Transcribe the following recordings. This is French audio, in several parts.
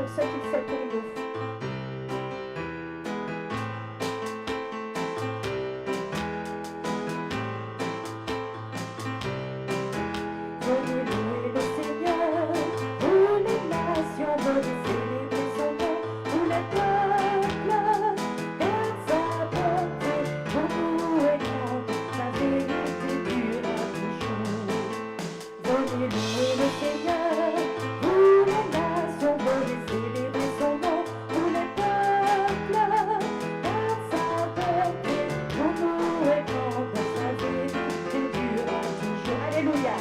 pour ce qu'il fait pour nous. Venez louer le Seigneur, vous les nations, venez célébrer son nom, vous les peuples, car sa bonté pour nous est grande, sa vérité durera toujours. Venez louer le Seigneur, vous les nations, venez célébrer son nom, vous les peuples, car sa bonté pour nous est grande, sa vérité durera toujours. Alléluia.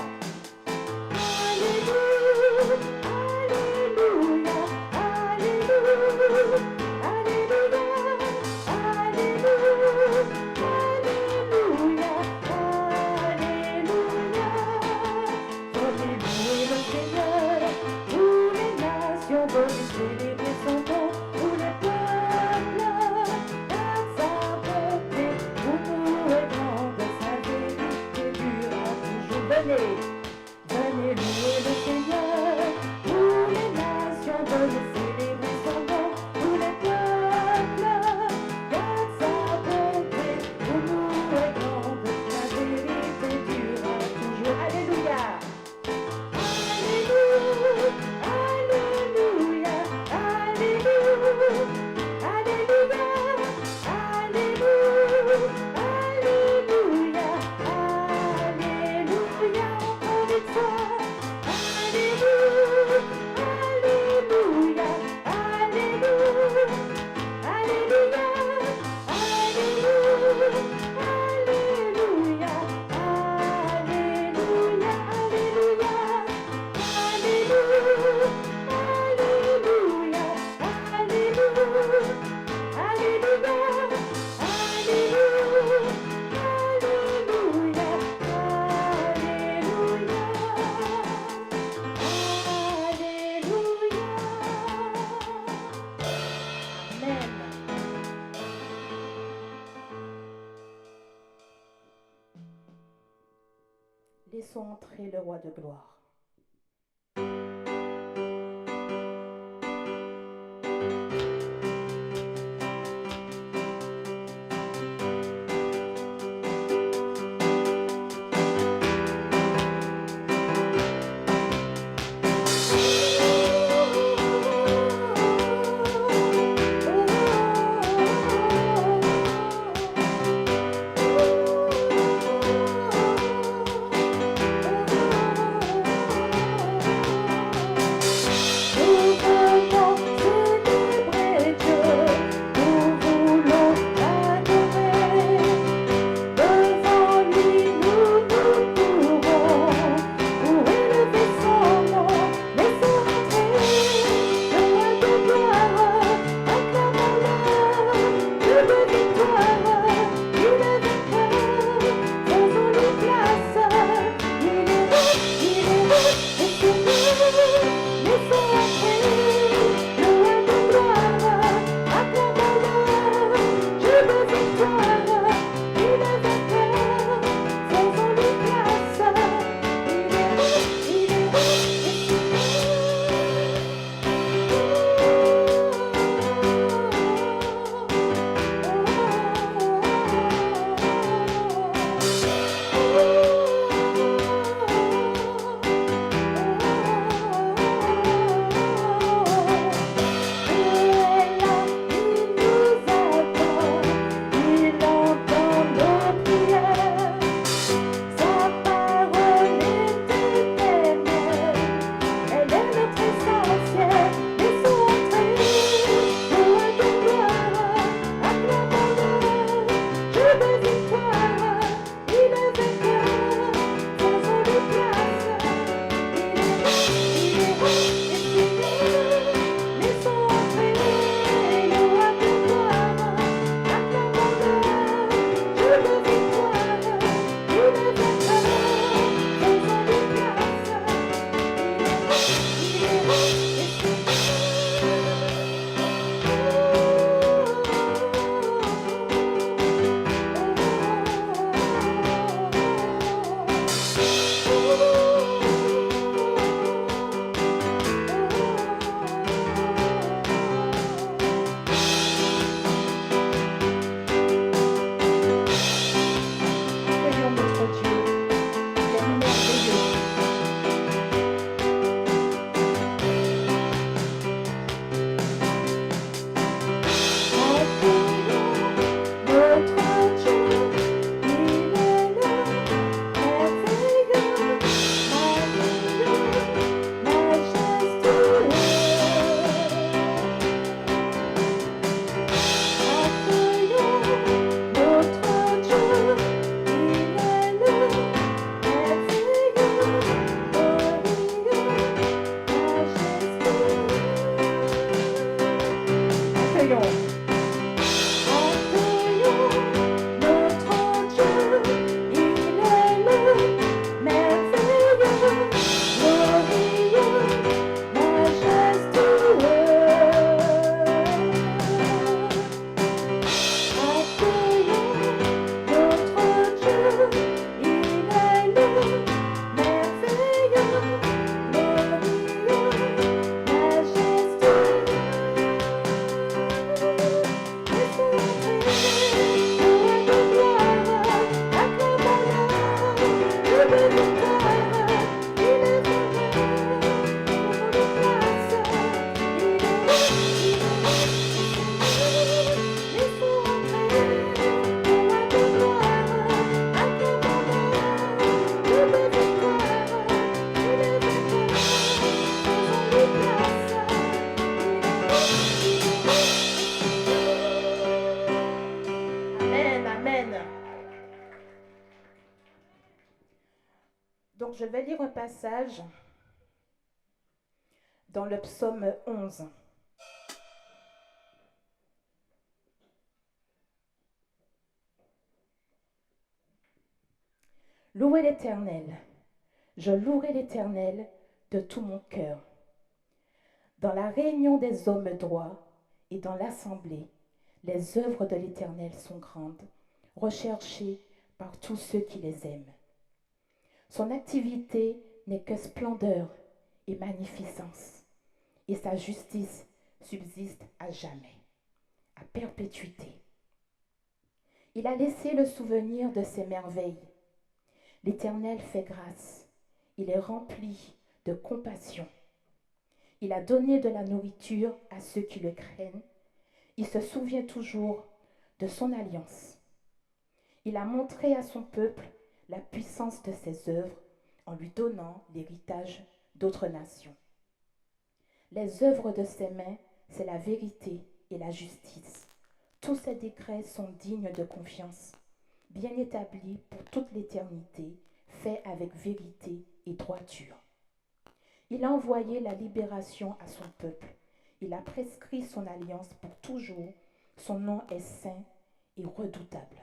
Venez louer le Seigneur, tous les nations, venez célébrer son nom, tous les peuples, car sa bonté pour nous est grande, sa vérité durera toujours. Alléluia. Alléluia, alléluia, alléluia, alléluia, alléluia, alléluia, encore une fois. Alléluia, alléluia, alléluia, alléluia, alléluia, alléluia, alléluia. Laissons entrer le roi de gloire. Accueillons. Accueillons notre Dieu, il est le merveilleux, glorieux, majestueux. Accueillons notre Dieu, il est le merveilleux, glorieux, majestueux. Amen, amen. Donc je vais lire un passage dans le psaume 11. Louez l'Éternel. Je louerai l'Éternel de tout mon cœur. Dans la réunion des hommes droits et dans l'assemblée, les œuvres de l'Éternel sont grandes, recherchées par tous ceux qui les aiment. Son activité n'est que splendeur et magnificence, et sa justice subsiste à jamais, à perpétuité. Il a laissé le souvenir de ses merveilles. L'Éternel fait grâce, il est rempli de compassion. Il a donné de la nourriture à ceux qui le craignent. Il se souvient toujours de son alliance. Il a montré à son peuple la puissance de ses œuvres en lui donnant l'héritage d'autres nations. Les œuvres de ses mains, c'est la vérité et la justice. Tous ses décrets sont dignes de confiance, bien établis pour toute l'éternité, faits avec vérité et droiture. Il a envoyé la libération à son peuple. Il a prescrit son alliance pour toujours. Son nom est saint et redoutable.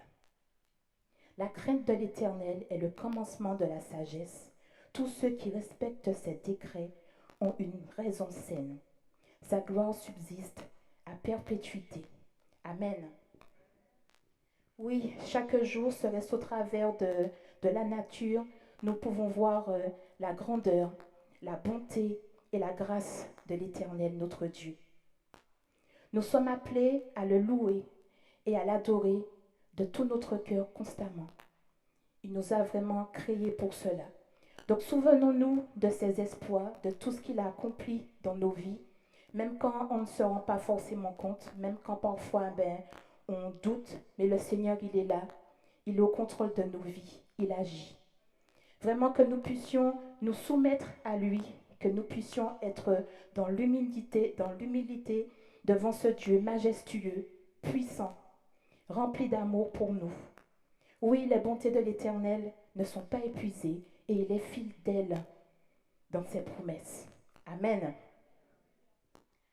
La crainte de l'Éternel est le commencement de la sagesse. Tous ceux qui respectent ses décrets ont une raison saine. Sa gloire subsiste à perpétuité. Amen. Oui, chaque jour serait au travers de la nature, nous pouvons voir la grandeur, la bonté et la grâce de l'Éternel, notre Dieu. Nous sommes appelés à le louer et à l'adorer de tout notre cœur constamment. Il nous a vraiment créés pour cela. Donc souvenons-nous de ses exploits, de tout ce qu'il a accompli dans nos vies, même quand on ne se rend pas forcément compte, même quand parfois on doute, mais le Seigneur, il est là, il est au contrôle de nos vies, il agit. Vraiment que nous puissions nous soumettre à lui, que nous puissions être dans l'humilité devant ce Dieu majestueux, puissant, rempli d'amour pour nous. Oui, les bontés de l'Éternel ne sont pas épuisées et il est fidèle dans ses promesses. Amen.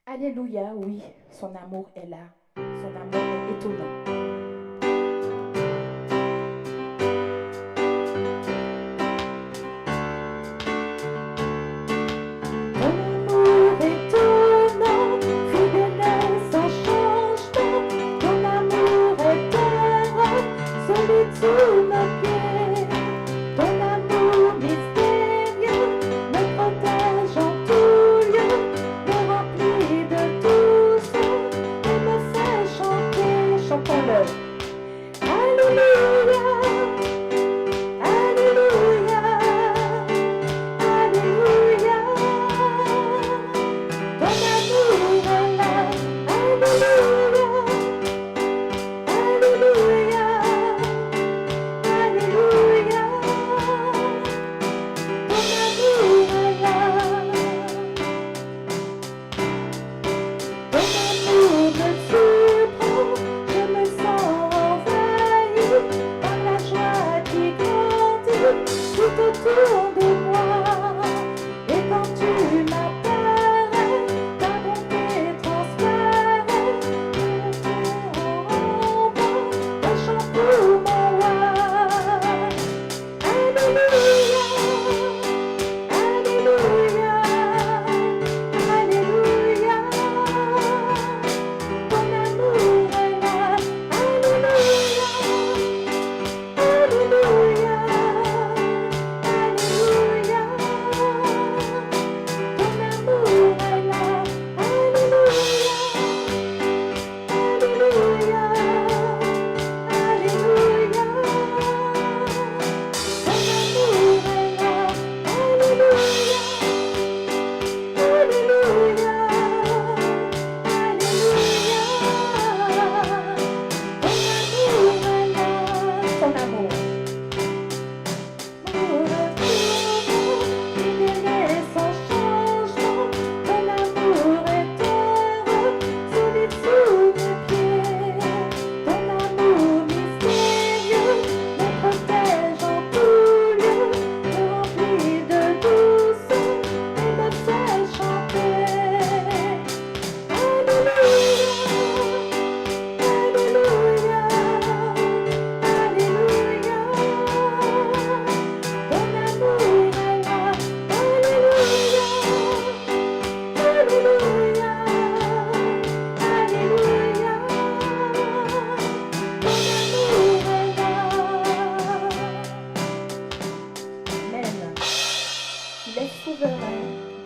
Alléluia, oui, son amour est là, son amour est étonnant.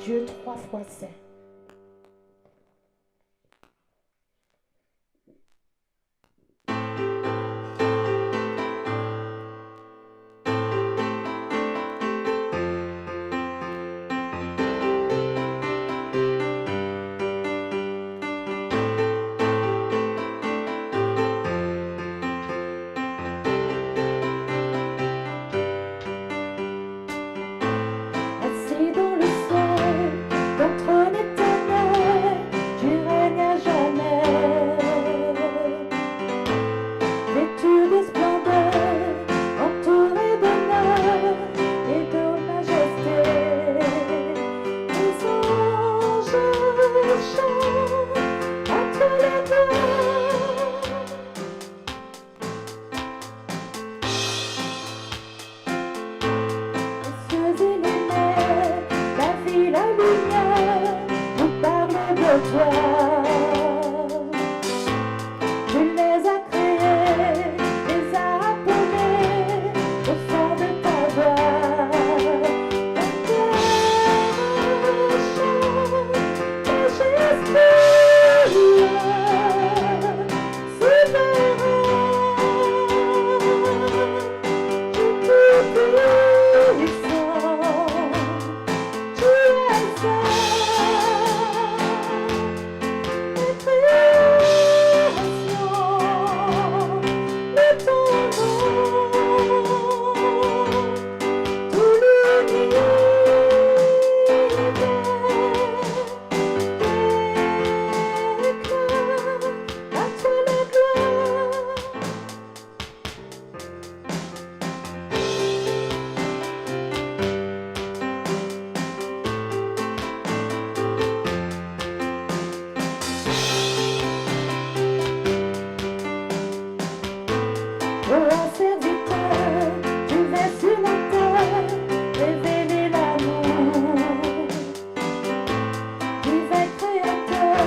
Dieu trois fois saint. Assis dans le ciel, ton trône éternel, tu règnes à jamais. Vêtu de splendeur, entouré d'honneur et de majesté. Les anges chantent à toi la gloire. Les cieux et les mers, la vie, la lumière, nous parlent de toi. Tu les as créés, les as appelés au son de ta voix. La terre chante, majestueux, souverain, Dieu tout-puissant. Tu es un serviteur, tu viens sur la terre, révéler l'amour. Divin créateur,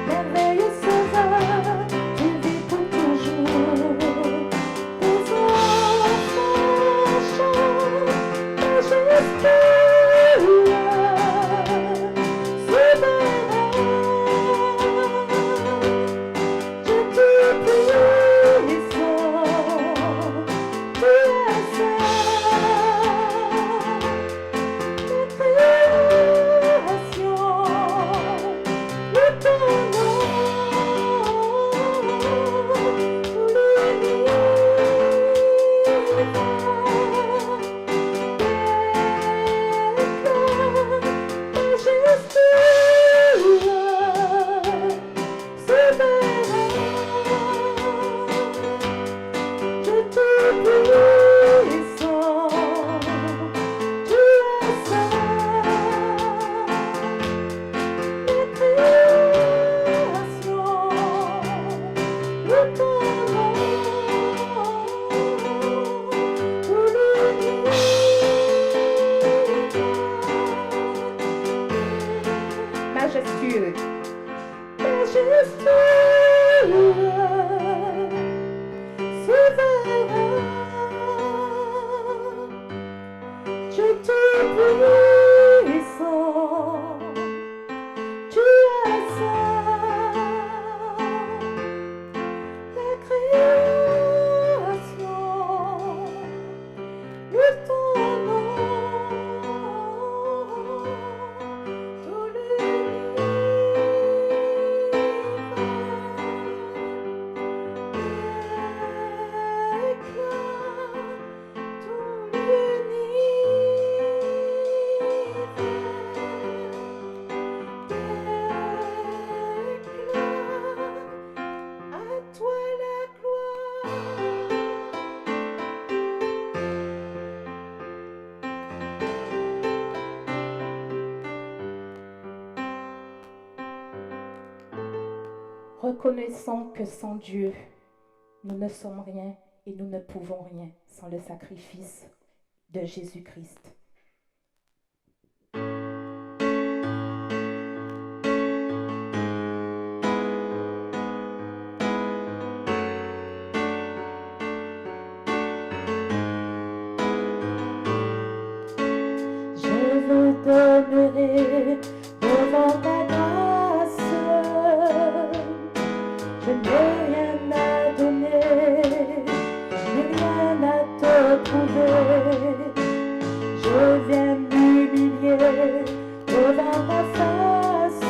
merveilleux sauveur, tu vis pour toujours. Tes enfants chantent, majestueux, souverain, Dieu tout-puissant. Tu es majestueux, souverain, Dieu tout-puissant. Tu es saint, la création loue ton nom, tout à toi la gloire. Reconnaissons que sans Dieu, nous ne sommes rien et nous ne pouvons rien sans le sacrifice de Jésus-Christ. n'ai rien à donner, ni rien à te prouver. Je viens m'humilier devant ta face.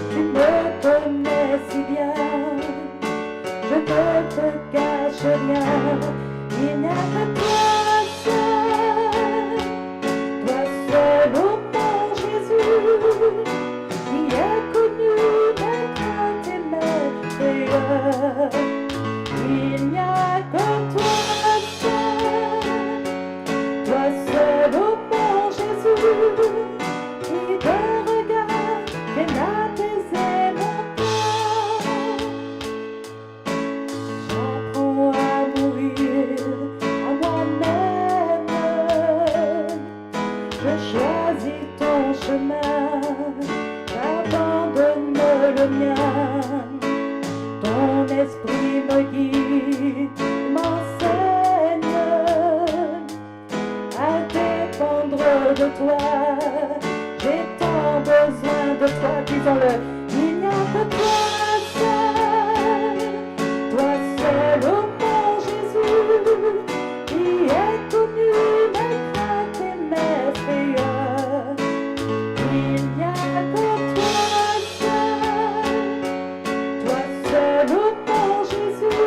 Tu me connais si bien, je ne te cache rien. Il n'y a que toi seul, toi seul, oh mon Jésus, qui est connu mes craintes et mes frayeurs. Il n'y a que toi seul, oh mon Jésus, qui te regarde et m'apaiser mon cœur. J'apprends à mourir à moi-même. Je choisis ton chemin, j'abandonne le mien. Ton esprit me guide, m'enseigne à dépendre de toi. J'ai tant besoin de toi, disons-le. Il n'y a que toi seul, oh mon Jésus, qui est connu mes craintes et mes frayeurs. Il n'y a que toi seul, oh mon Jésus,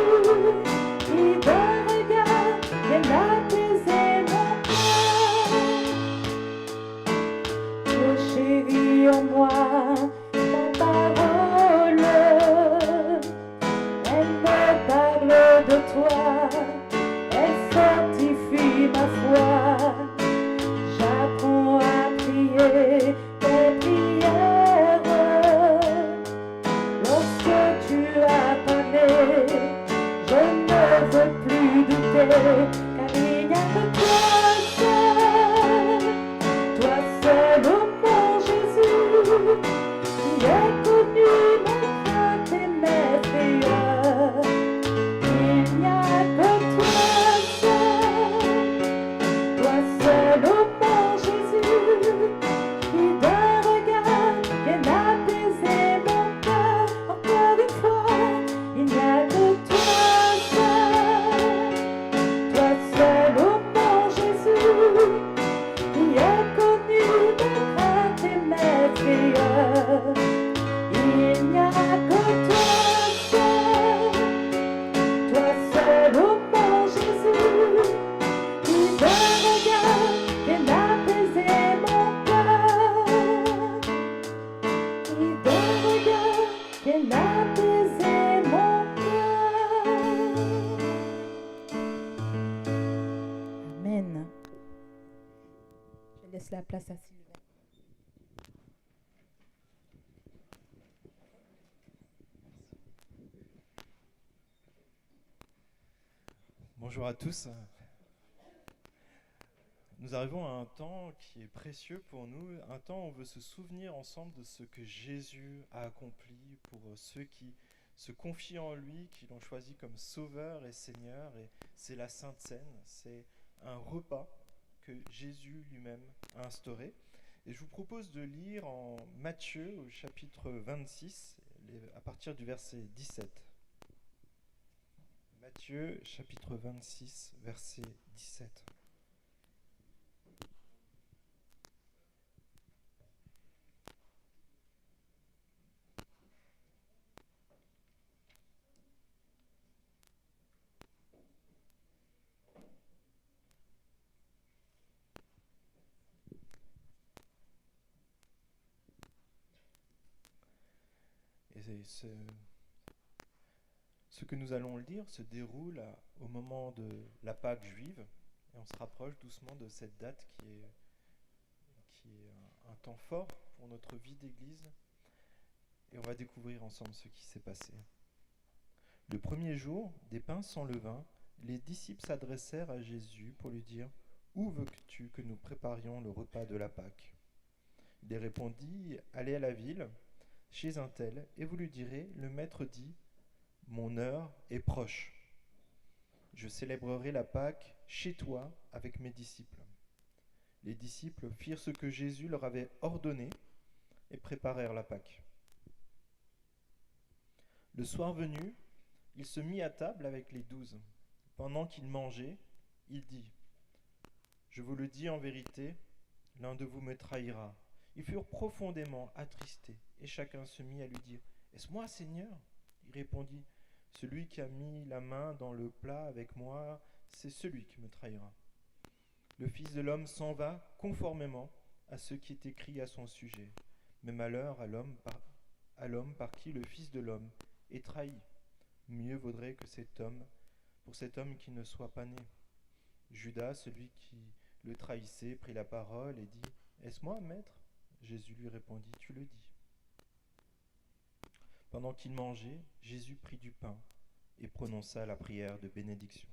qui te regarde et m'apaiser mon cœur. Je chéris en moi ta parole, elle me parle de toi, elle fortifie ma foi. J'apprends à prier tes prières. Lorsque tu as parlé, je ne veux plus douter, car il n'y a que toi seul, oh mon Jésus, qui est connu mes craintes et mes frayeurs. Il n'y a que toi seul, oh mon Jésus, qui te regarde et m'apaiser mon cœur. Encore une fois, il n'y a que toi seul, oh mon Jésus, qui est connu mes craintes et mes frayeurs. Il n'y a que toi seul, oh mon Jésus, qui te regarde et m'apaiser mon cœur. Qui te regarde et m'apaiser mon cœur. Amen. Je laisse la place à Sylvain. Bonjour à tous. Nous arrivons à un temps qui est précieux pour nous, un temps où on veut se souvenir ensemble de ce que Jésus a accompli pour ceux qui se confient en lui, qui l'ont choisi comme sauveur et Seigneur. Et c'est la Sainte Seine, c'est un repas que Jésus lui-même a instauré. Et je vous propose de lire en Matthieu au chapitre 26, à partir du verset 17. Matthieu chapitre 26, verset 17. Et ce que nous allons lire se déroule au moment de la Pâque juive, et on se rapproche doucement de cette date qui est un temps fort pour notre vie d'Église, et on va découvrir ensemble ce qui s'est passé. Le premier jour des pains sans levain, les disciples s'adressèrent à Jésus pour lui dire « Où veux-tu que nous préparions le repas de la Pâque ?» Il répondit « Allez à la ville, chez un tel, et vous lui direz, le maître dit, mon heure est proche. Je célébrerai la Pâque chez toi avec mes disciples. » Les disciples firent ce que Jésus leur avait ordonné et préparèrent la Pâque. Le soir venu, il se mit à table avec les 12. Pendant qu'il mangeait, il dit, je vous le dis en vérité, l'un de vous me trahira. Ils furent profondément attristés, et chacun se mit à lui dire, est-ce moi, Seigneur? Il répondit, celui qui a mis la main dans le plat avec moi, c'est celui qui me trahira. Le Fils de l'homme s'en va conformément à ce qui est écrit à son sujet. Mais malheur à l'homme par qui le Fils de l'homme est trahi. Mieux vaudrait que pour cet homme qui ne soit pas né. Judas, celui qui le trahissait, prit la parole et dit, est-ce moi, maître? Jésus lui répondit, tu le dis. Pendant qu'il mangeait, Jésus prit du pain et prononça la prière de bénédiction.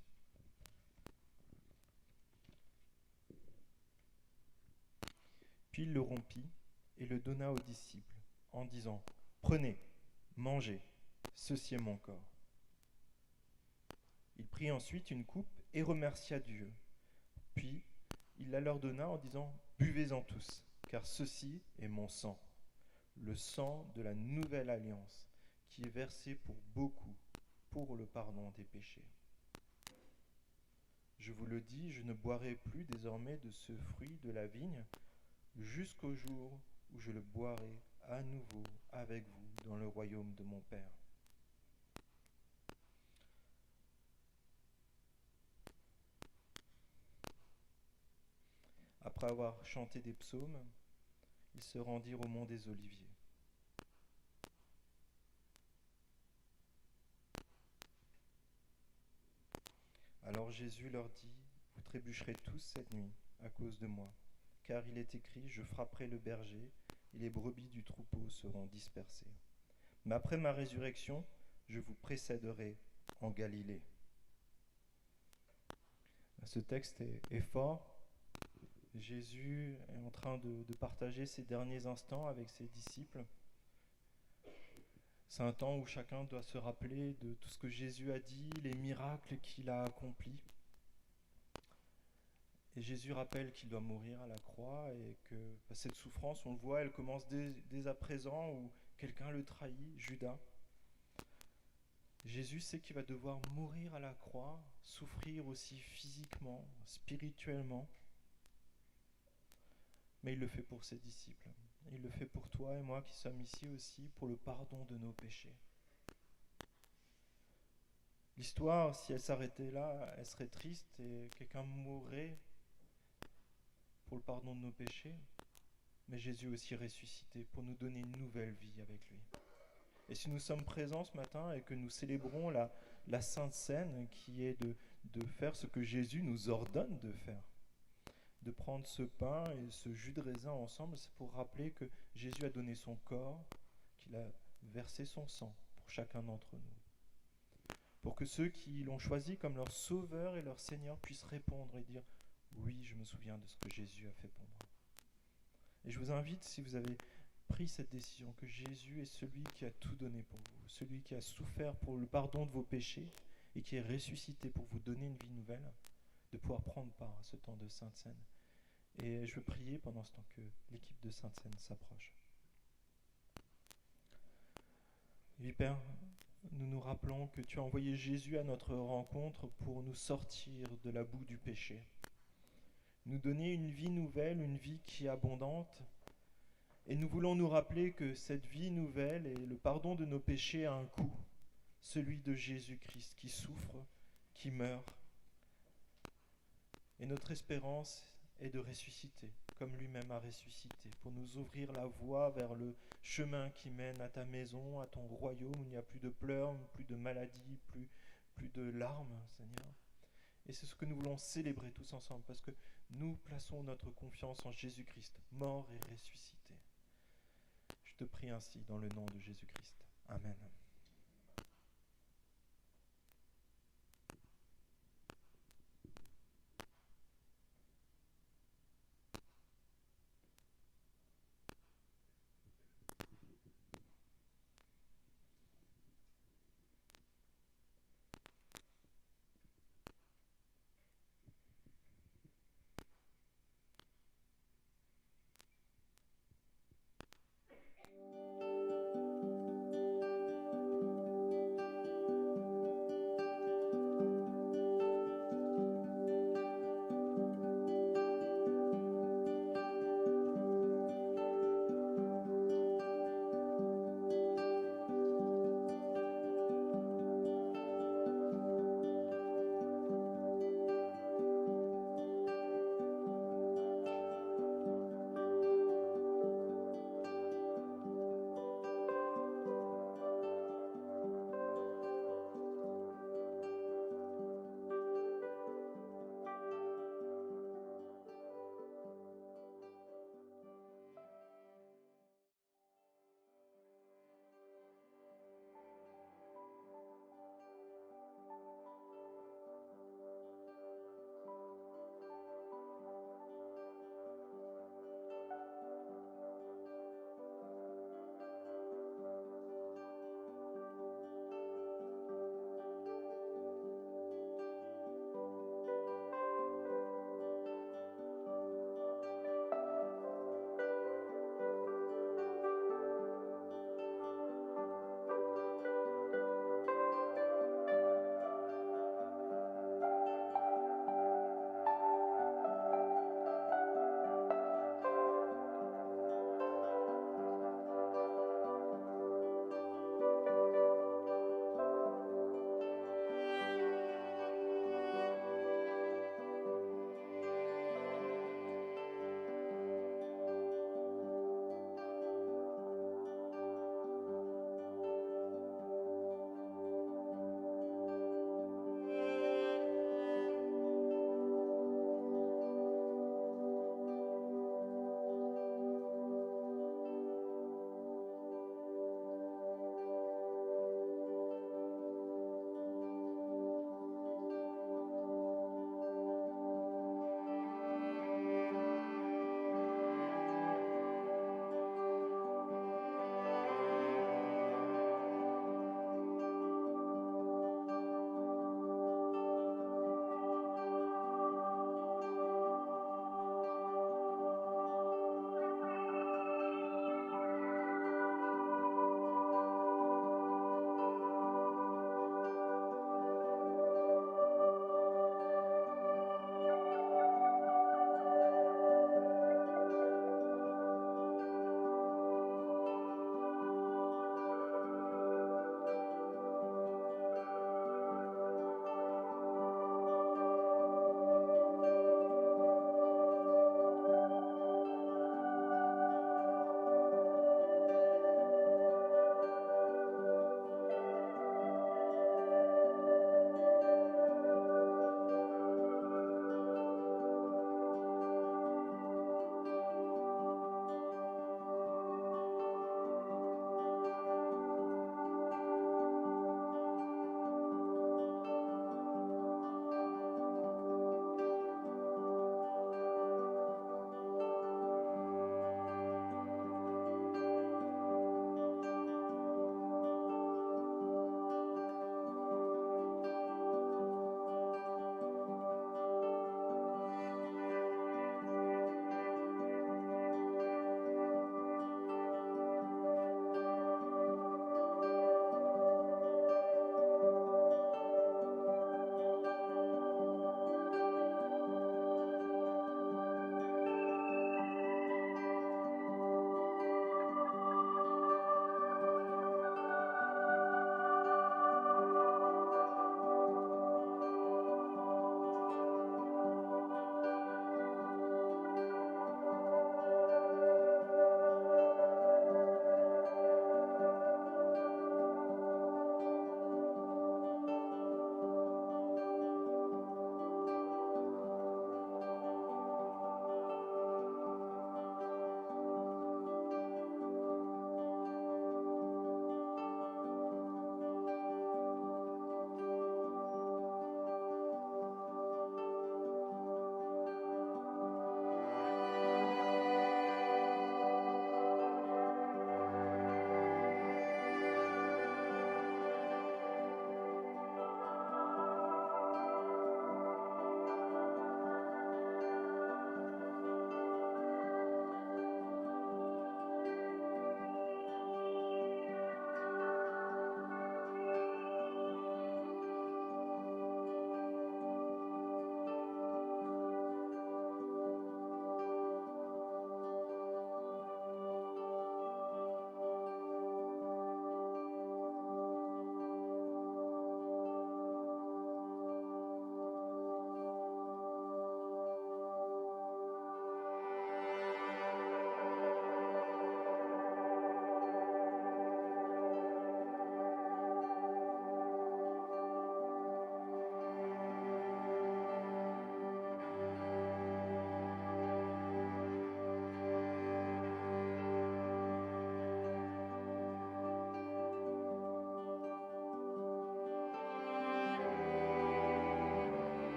Puis il le rompit et le donna aux disciples, en disant, prenez, mangez, ceci est mon corps. Il prit ensuite une coupe et remercia Dieu. Puis il la leur donna en disant, buvez-en tous, car ceci est mon sang, le sang de la nouvelle alliance, qui est versé pour beaucoup, pour le pardon des péchés. Je vous le dis, je ne boirai plus désormais de ce fruit de la vigne, jusqu'au jour où je le boirai à nouveau avec vous dans le royaume de mon Père. Après avoir chanté des psaumes, ils se rendirent au mont des Oliviers. Alors Jésus leur dit, vous trébucherez tous cette nuit à cause de moi, car il est écrit, je frapperai le berger et les brebis du troupeau seront dispersées. Mais après ma résurrection, je vous précéderai en Galilée. Ce texte est fort. Jésus est en train de partager ses derniers instants avec ses disciples. C'est un temps où chacun doit se rappeler de tout ce que Jésus a dit, les miracles qu'il a accomplis. Et Jésus rappelle qu'il doit mourir à la croix et que cette souffrance, on le voit, elle commence dès à présent où quelqu'un le trahit, Judas. Jésus sait qu'il va devoir mourir à la croix, souffrir aussi physiquement, spirituellement. Mais il le fait pour ses disciples. Il le fait pour toi et moi qui sommes ici aussi pour le pardon de nos péchés. L'histoire, si elle s'arrêtait là, elle serait triste et quelqu'un mourrait pour le pardon de nos péchés. Mais Jésus est aussi ressuscité pour nous donner une nouvelle vie avec lui. Et si nous sommes présents ce matin et que nous célébrons la Sainte Seine qui est de faire ce que Jésus nous ordonne de faire, de prendre ce pain et ce jus de raisin ensemble, c'est pour rappeler que Jésus a donné son corps, qu'il a versé son sang pour chacun d'entre nous. Pour que ceux qui l'ont choisi comme leur sauveur et leur Seigneur puissent répondre et dire « Oui, je me souviens de ce que Jésus a fait pour moi ». Et je vous invite, si vous avez pris cette décision, que Jésus est celui qui a tout donné pour vous, celui qui a souffert pour le pardon de vos péchés et qui est ressuscité pour vous donner une vie nouvelle, de pouvoir prendre part à ce temps de Sainte Seine. Et je veux prier pendant ce temps que l'équipe de Sainte Seine s'approche. Oui, Père, nous nous rappelons que tu as envoyé Jésus à notre rencontre pour nous sortir de la boue du péché, nous donner une vie nouvelle, une vie qui est abondante. Et nous voulons nous rappeler que cette vie nouvelle et le pardon de nos péchés a un coût, celui de Jésus-Christ qui souffre, qui meurt. Et notre espérance est de ressusciter, comme lui-même a ressuscité, pour nous ouvrir la voie vers le chemin qui mène à ta maison, à ton royaume, où il n'y a plus de pleurs, plus de maladies, plus de larmes, Seigneur. Et c'est ce que nous voulons célébrer tous ensemble, parce que nous plaçons notre confiance en Jésus-Christ, mort et ressuscité. Je te prie ainsi dans le nom de Jésus-Christ. Amen.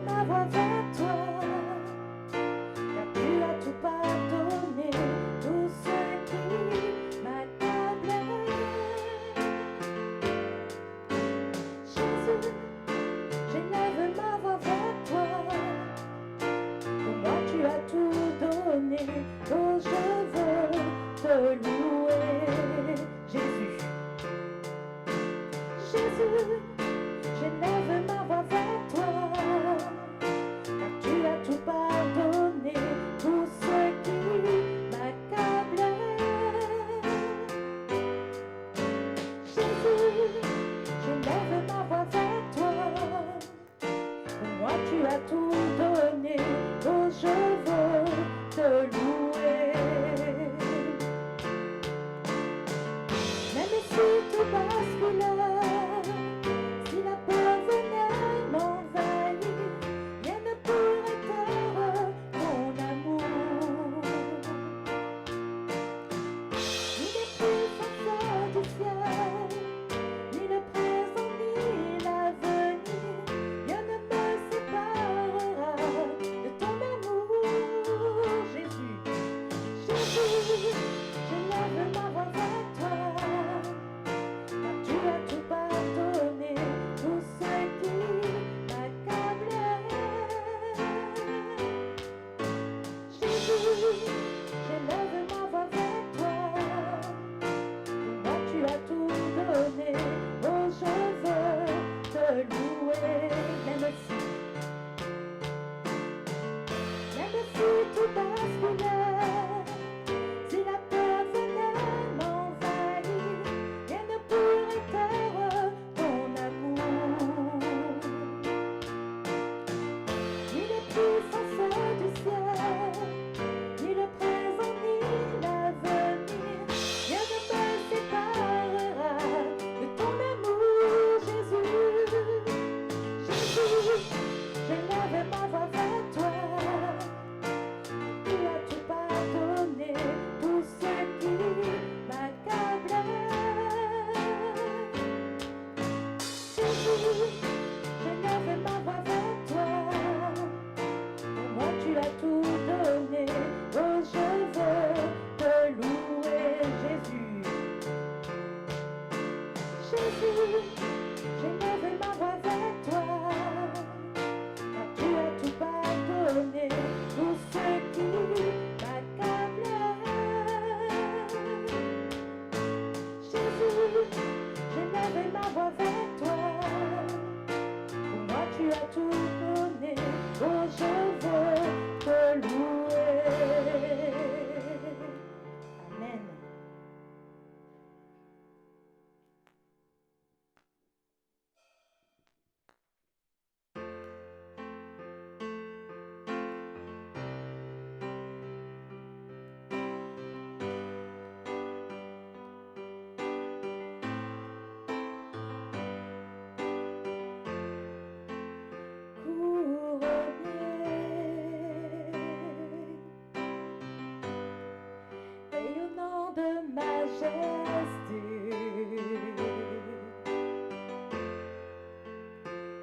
ma voix vers toi, car tu as tout pardonné, tout ce qui m'accablait. Jésus, j'élève ma voix vers toi. Pour moi tu as tout donné, oh je veux te louer. Jésus, Jésus, j'élève ma voix vers toi, car tu as tout pardonné, tout ce qui m'accablait. Jésus, j'élève ma voix vers toi. Pour moi tu as tout donné, oh je veux te louer. Même si tout bascule, si la peur venait m'envahir, rien ne pourrait taire ton amour. Ni les puissances du ciel, ni le présent ni l'avenir, rien ne me séparera de ton amour. Jésus, Jésus, j'élève ma voix vers toi, car tu as tout pardonné, tout ce qui m'accablait. Jésus, j'élève ma voix vers toi. Pour moi tu as tout donné, oh je veux te louer. Même si tout basculait, si la peur venait m'envahir, rien ne pourrait taire ton amour. Ni les puissances du ciel, ni le présent ni l'avenir, rien ne me séparera de ton amour. Jésus, Jésus, j'élève ma voix vers toi. Tu as tout pardonné, tout ce qui m'accablait. Jésus, j'élève ma voix vers toi. Pour moi tu as tout donné, oh je veux te louer. Jésus, Jésus, j'élève ma voix vers toi, car tu as tout pardonné, tout ce qui m'accablait. Jésus, j'élève ma voix vers toi. Pour moi tu as tout donné, oh je veux te louer. Amen. Rayonnant de majesté,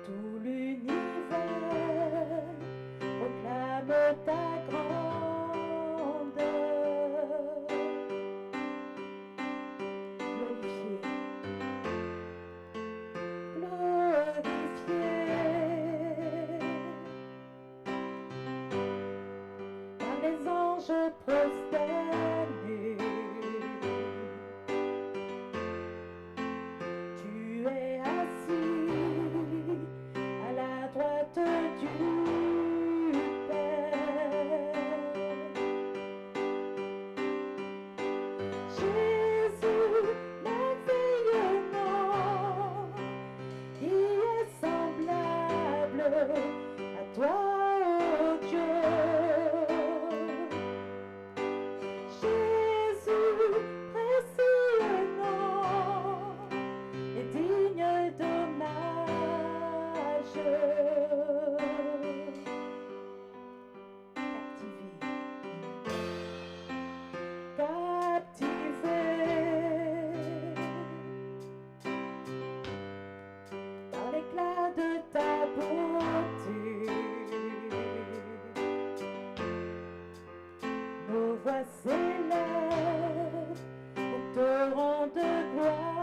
tout l'univers proclame ta grandeur. Glorifié, glorifié par les anges prosternés. Tu es assis à la droite du Père. Jésus, merveilleux nom, qui est semblable à toi, oh Dieu. s'élève pour te rendre gloire.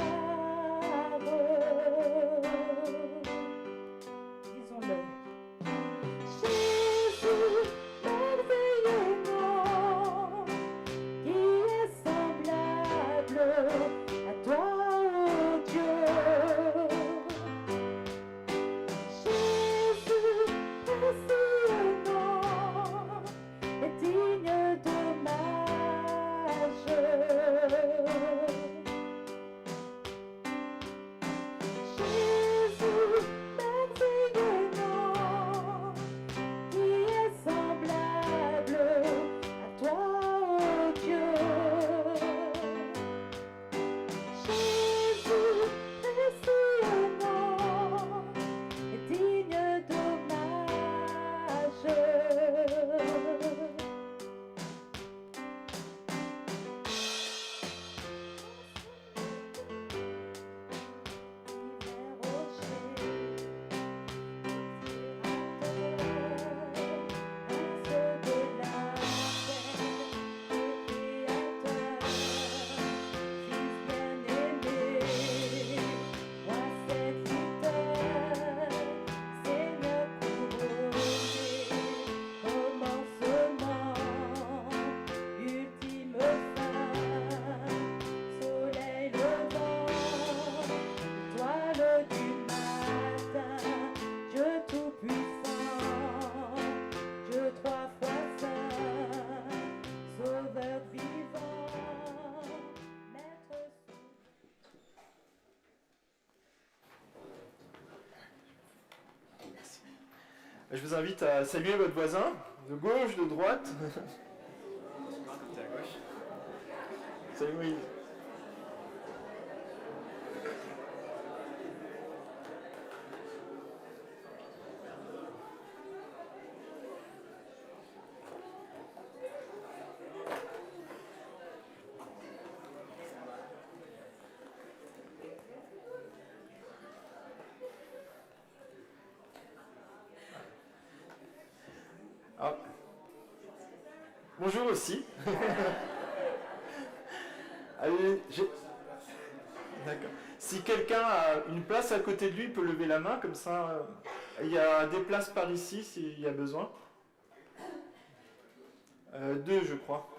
Disons-le. Jésus, merveilleux nom, qui est semblable à toi, ô Dieu. Jésus, précieux nom, est digne d'hommage. Jésus, merveilleux nom, qui est semblable à toi, ô Dieu. Jésus, précieux nom, est digne d'hommage. Divin rocher, prince de la paix, créateur, fils bien-aimé, roi serviteur, Seigneur couronné, commencement, ultime fin, soleil levant, étoile du matin, Dieu tout-puissant, Dieu trois fois saint, sauveur vivant, maître Je vous invite à saluer votre voisin, de gauche, de droite. T'es à gauche. Salut Moïse. Ah. Bonjour aussi. Allez, d'accord. Si quelqu'un a une place à côté de lui, il peut lever la main, comme ça, il y a des places par ici s'il y a besoin. 2, je crois.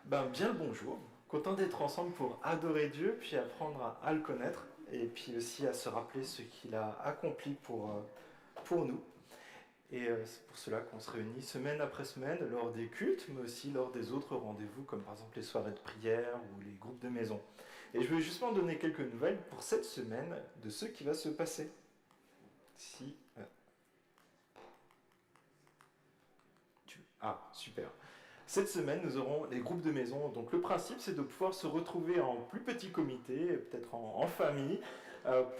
Bien le bonjour. Content d'être ensemble pour adorer Dieu, puis apprendre à le connaître, et puis aussi à se rappeler ce qu'il a accompli pour nous. Et c'est pour cela qu'on se réunit semaine après semaine lors des cultes, mais aussi lors des autres rendez-vous, comme par exemple les soirées de prière ou les groupes de maison. Et je vais justement donner quelques nouvelles pour cette semaine de ce qui va se passer. Ah, super. Cette semaine, nous aurons les groupes de maison. Donc le principe, c'est de pouvoir se retrouver en plus petit comité, peut-être en famille,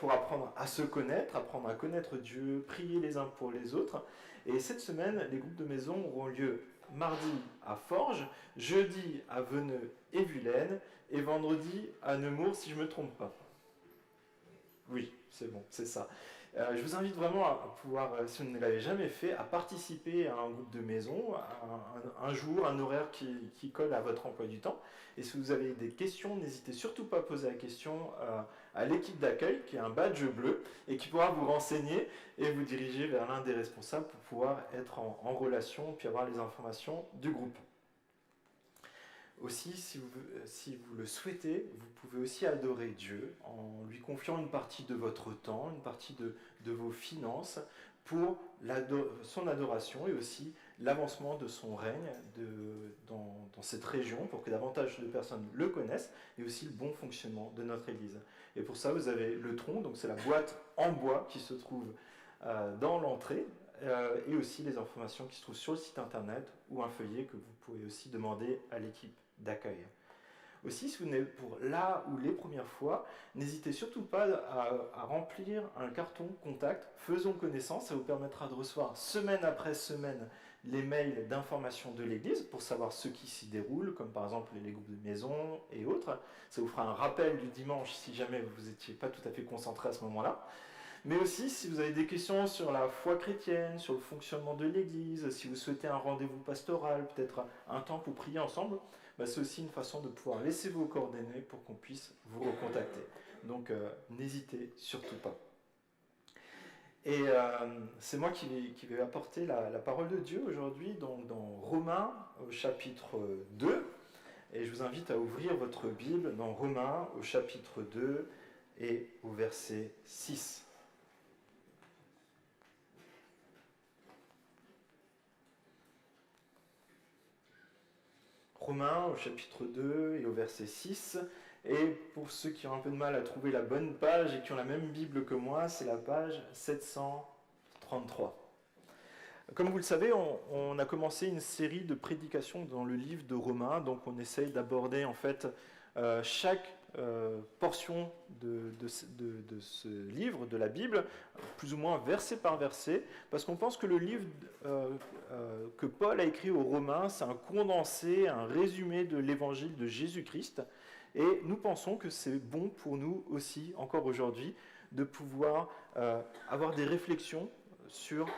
pour apprendre à se connaître, apprendre à connaître Dieu, prier les uns pour les autres. Et cette semaine, les groupes de maison auront lieu mardi à Forges, jeudi à Veneux et Vulaine, et vendredi à Nemours, si je ne me trompe pas. Oui, c'est bon, c'est ça. Je vous invite vraiment à pouvoir, si vous ne l'avez jamais fait, à participer à un groupe de maison, à un jour, un horaire qui colle à votre emploi du temps. Et si vous avez des questions, n'hésitez surtout pas à poser la question à l'équipe d'accueil, qui a un badge bleu, et qui pourra vous renseigner et vous diriger vers l'un des responsables pour pouvoir être en relation, puis avoir les informations du groupe. Aussi, si vous le souhaitez, vous pouvez aussi adorer Dieu en lui confiant une partie de votre temps, une partie de vos finances pour son adoration et aussi l'avancement de son règne dans cette région pour que davantage de personnes le connaissent et aussi le bon fonctionnement de notre Église. Et pour ça, vous avez le tronc, donc c'est la boîte en bois qui se trouve dans l'entrée et aussi les informations qui se trouvent sur le site internet ou un feuillet que vous pouvez aussi demander à l'équipe d'accueil. Aussi, si vous venez pour là ou les premières fois, n'hésitez surtout pas à remplir un carton contact. Faisons connaissance, ça vous permettra de recevoir semaine après semaine les mails d'information de l'Église pour savoir ce qui s'y déroule, comme par exemple les groupes de maison et autres. Ça vous fera un rappel du dimanche si jamais vous n'étiez pas tout à fait concentré à ce moment-là. Mais aussi, si vous avez des questions sur la foi chrétienne, sur le fonctionnement de l'Église, si vous souhaitez un rendez-vous pastoral, peut-être un temps pour prier ensemble, c'est aussi une façon de pouvoir laisser vos coordonnées pour qu'on puisse vous recontacter. Donc, n'hésitez surtout pas. Et c'est moi qui vais apporter la parole de Dieu aujourd'hui dans Romains au chapitre 2. Et je vous invite à ouvrir votre Bible dans Romains au chapitre 2 et au verset 6. Romains au chapitre 2 et au verset 6. Et pour ceux qui ont un peu de mal à trouver la bonne page et qui ont la même Bible que moi, c'est la page 733. Comme vous le savez, on a commencé une série de prédications dans le livre de Romains, donc on essaye d'aborder en fait chaque portion de ce livre, de la Bible, plus ou moins verset par verset, parce qu'on pense que le livre que Paul a écrit aux Romains, c'est un condensé, un résumé de l'évangile de Jésus-Christ, et nous pensons que c'est bon pour nous aussi, encore aujourd'hui, de pouvoir avoir des réflexions sur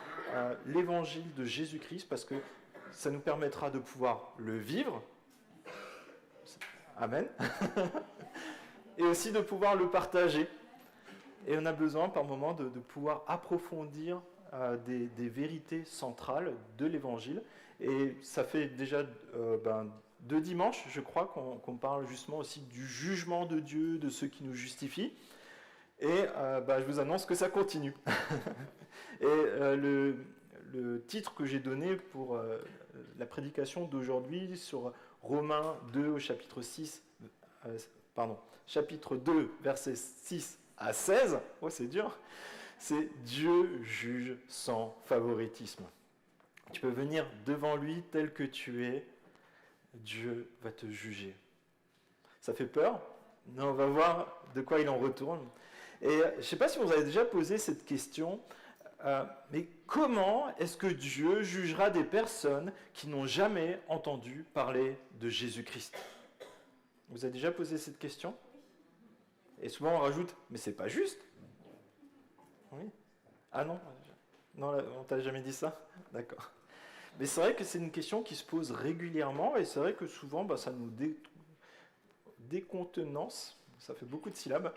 l'évangile de Jésus-Christ, parce que ça nous permettra de pouvoir le vivre. Amen. Et aussi de pouvoir le partager. Et on a besoin par moment de pouvoir approfondir des vérités centrales de l'évangile. Et ça fait déjà 2 dimanches, je crois, qu'on parle justement aussi du jugement de Dieu, de ceux qui nous justifient. Et je vous annonce que ça continue. Et le titre que j'ai donné pour la prédication d'aujourd'hui sur Romains 2 au chapitre 2, versets 6 à 16, c'est dur, c'est « Dieu juge sans favoritisme ». Tu peux venir devant lui tel que tu es, Dieu va te juger. Ça fait peur, mais on va voir de quoi il en retourne. Et je ne sais pas si vous avez déjà posé cette question, mais comment est-ce que Dieu jugera des personnes qui n'ont jamais entendu parler de Jésus-Christ? Vous avez déjà posé cette question? Et souvent on rajoute, mais c'est pas juste. Oui. Ah non, on t'a jamais dit ça? D'accord. Mais c'est vrai que c'est une question qui se pose régulièrement, et c'est vrai que souvent ça nous décontenance, ça fait beaucoup de syllabes,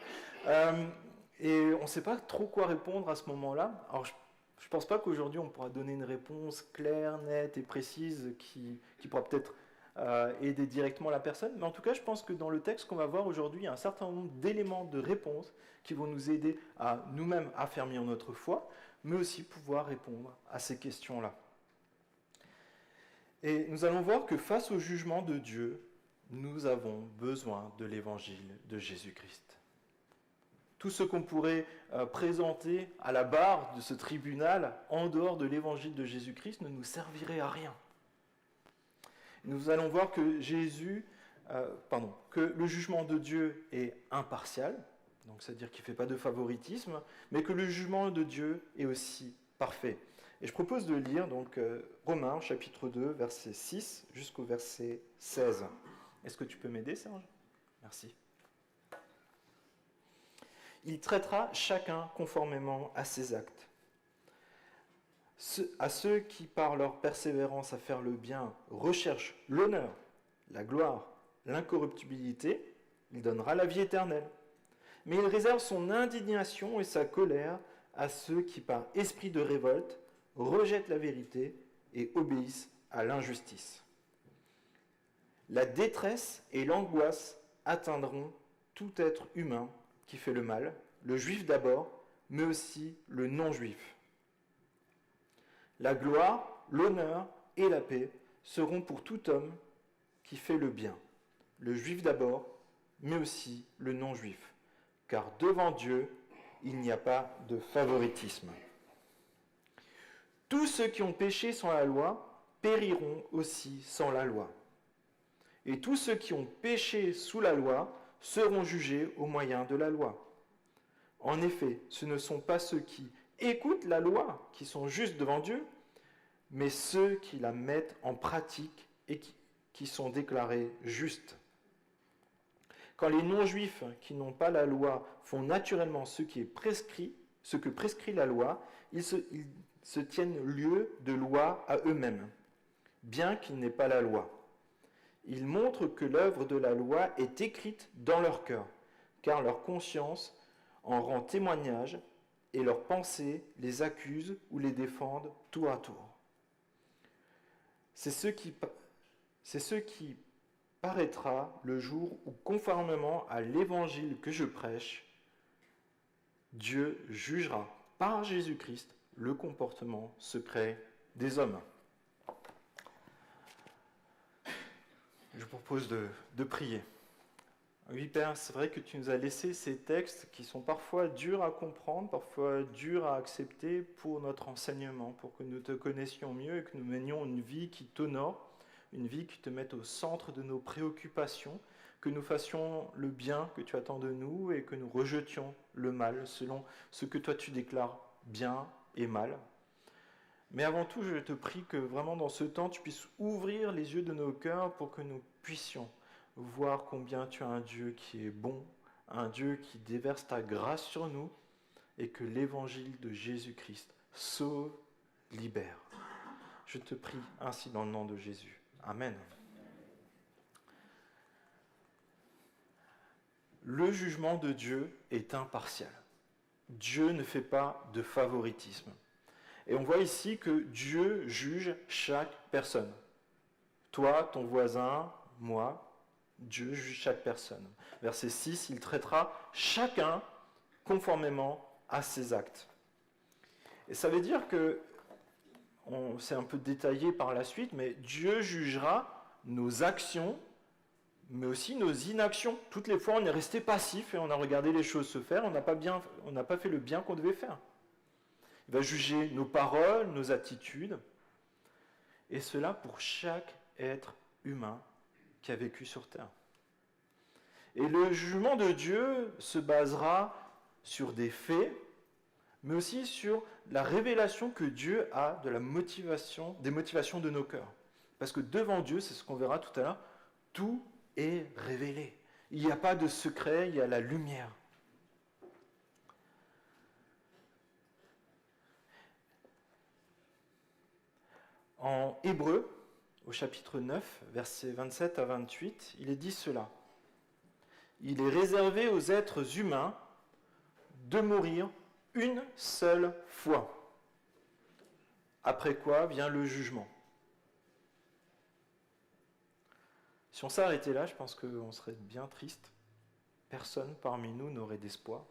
et on ne sait pas trop quoi répondre à ce moment-là. Alors je ne pense pas qu'aujourd'hui on pourra donner une réponse claire, nette et précise qui pourra peut-être aider directement la personne, mais en tout cas je pense que dans le texte qu'on va voir aujourd'hui, il y a un certain nombre d'éléments de réponse qui vont nous aider à nous-mêmes affermir notre foi, mais aussi pouvoir répondre à ces questions-là. Et nous allons voir que face au jugement de Dieu, nous avons besoin de l'évangile de Jésus-Christ. Tout ce qu'on pourrait présenter à la barre de ce tribunal en dehors de l'évangile de Jésus-Christ ne nous servirait à rien. Nous allons voir que que le jugement de Dieu est impartial, donc c'est-à-dire qu'il ne fait pas de favoritisme, mais que le jugement de Dieu est aussi parfait. Et je propose de lire donc Romains chapitre 2, verset 6 jusqu'au verset 16. Est-ce que tu peux m'aider, Serge? Merci. Il traitera chacun conformément à ses actes. À ceux qui, par leur persévérance à faire le bien, recherchent l'honneur, la gloire, l'incorruptibilité, il donnera la vie éternelle. Mais il réserve son indignation et sa colère à ceux qui, par esprit de révolte, rejettent la vérité et obéissent à l'injustice. La détresse et l'angoisse atteindront tout être humain qui fait le mal, le juif d'abord, mais aussi le non-juif. La gloire, l'honneur et la paix seront pour tout homme qui fait le bien, le juif d'abord, mais aussi le non-juif, car devant Dieu, il n'y a pas de favoritisme. Tous ceux qui ont péché sans la loi périront aussi sans la loi. Et tous ceux qui ont péché sous la loi seront jugés au moyen de la loi. En effet, ce ne sont pas ceux qui écoutent la loi qui sont justes devant Dieu, mais ceux qui la mettent en pratique et qui sont déclarés justes. Quand les non-juifs qui n'ont pas la loi font naturellement ce qui est prescrit ce que prescrit la loi, ils se tiennent lieu de loi à eux-mêmes, bien qu'il n'ait pas la loi. Ils montrent que l'œuvre de la loi est écrite dans leur cœur, car leur conscience en rend témoignage et leurs pensées les accusent ou les défendent tour à tour. C'est ce qui paraîtra le jour où, conformément à l'évangile que je prêche, Dieu jugera par Jésus-Christ le comportement secret des hommes. Je vous propose de prier. Oui, Père, c'est vrai que tu nous as laissé ces textes qui sont parfois durs à comprendre, parfois durs à accepter pour notre enseignement, pour que nous te connaissions mieux et que nous menions une vie qui t'honore, une vie qui te mette au centre de nos préoccupations, que nous fassions le bien que tu attends de nous et que nous rejetions le mal selon ce que toi tu déclares bien et mal. Mais avant tout, je te prie que vraiment dans ce temps, tu puisses ouvrir les yeux de nos cœurs pour que nous puissions voir combien tu as un Dieu qui est bon, un Dieu qui déverse ta grâce sur nous et que l'évangile de Jésus-Christ sauve, libère. Je te prie ainsi dans le nom de Jésus. Amen. Le jugement de Dieu est impartial. Dieu ne fait pas de favoritisme. Et on voit ici que Dieu juge chaque personne. Toi, ton voisin, moi, Dieu juge chaque personne. Verset 6, il traitera chacun conformément à ses actes. Et ça veut dire que, c'est un peu détaillé par la suite, mais Dieu jugera nos actions, mais aussi nos inactions. Toutes les fois, on est resté passif et on a regardé les choses se faire, on n'a pas fait le bien qu'on devait faire. Il va juger nos paroles, nos attitudes, et cela pour chaque être humain qui a vécu sur terre. Et le jugement de Dieu se basera sur des faits, mais aussi sur la révélation que Dieu a de des motivations de nos cœurs. Parce que devant Dieu, c'est ce qu'on verra tout à l'heure, tout est révélé. Il n'y a pas de secret, il y a la lumière. En Hébreux, au chapitre 9, versets 27 à 28, il est dit cela. Il est réservé aux êtres humains de mourir une seule fois. Après quoi vient le jugement. Si on s'arrêtait là, je pense qu'on serait bien triste. Personne parmi nous n'aurait d'espoir.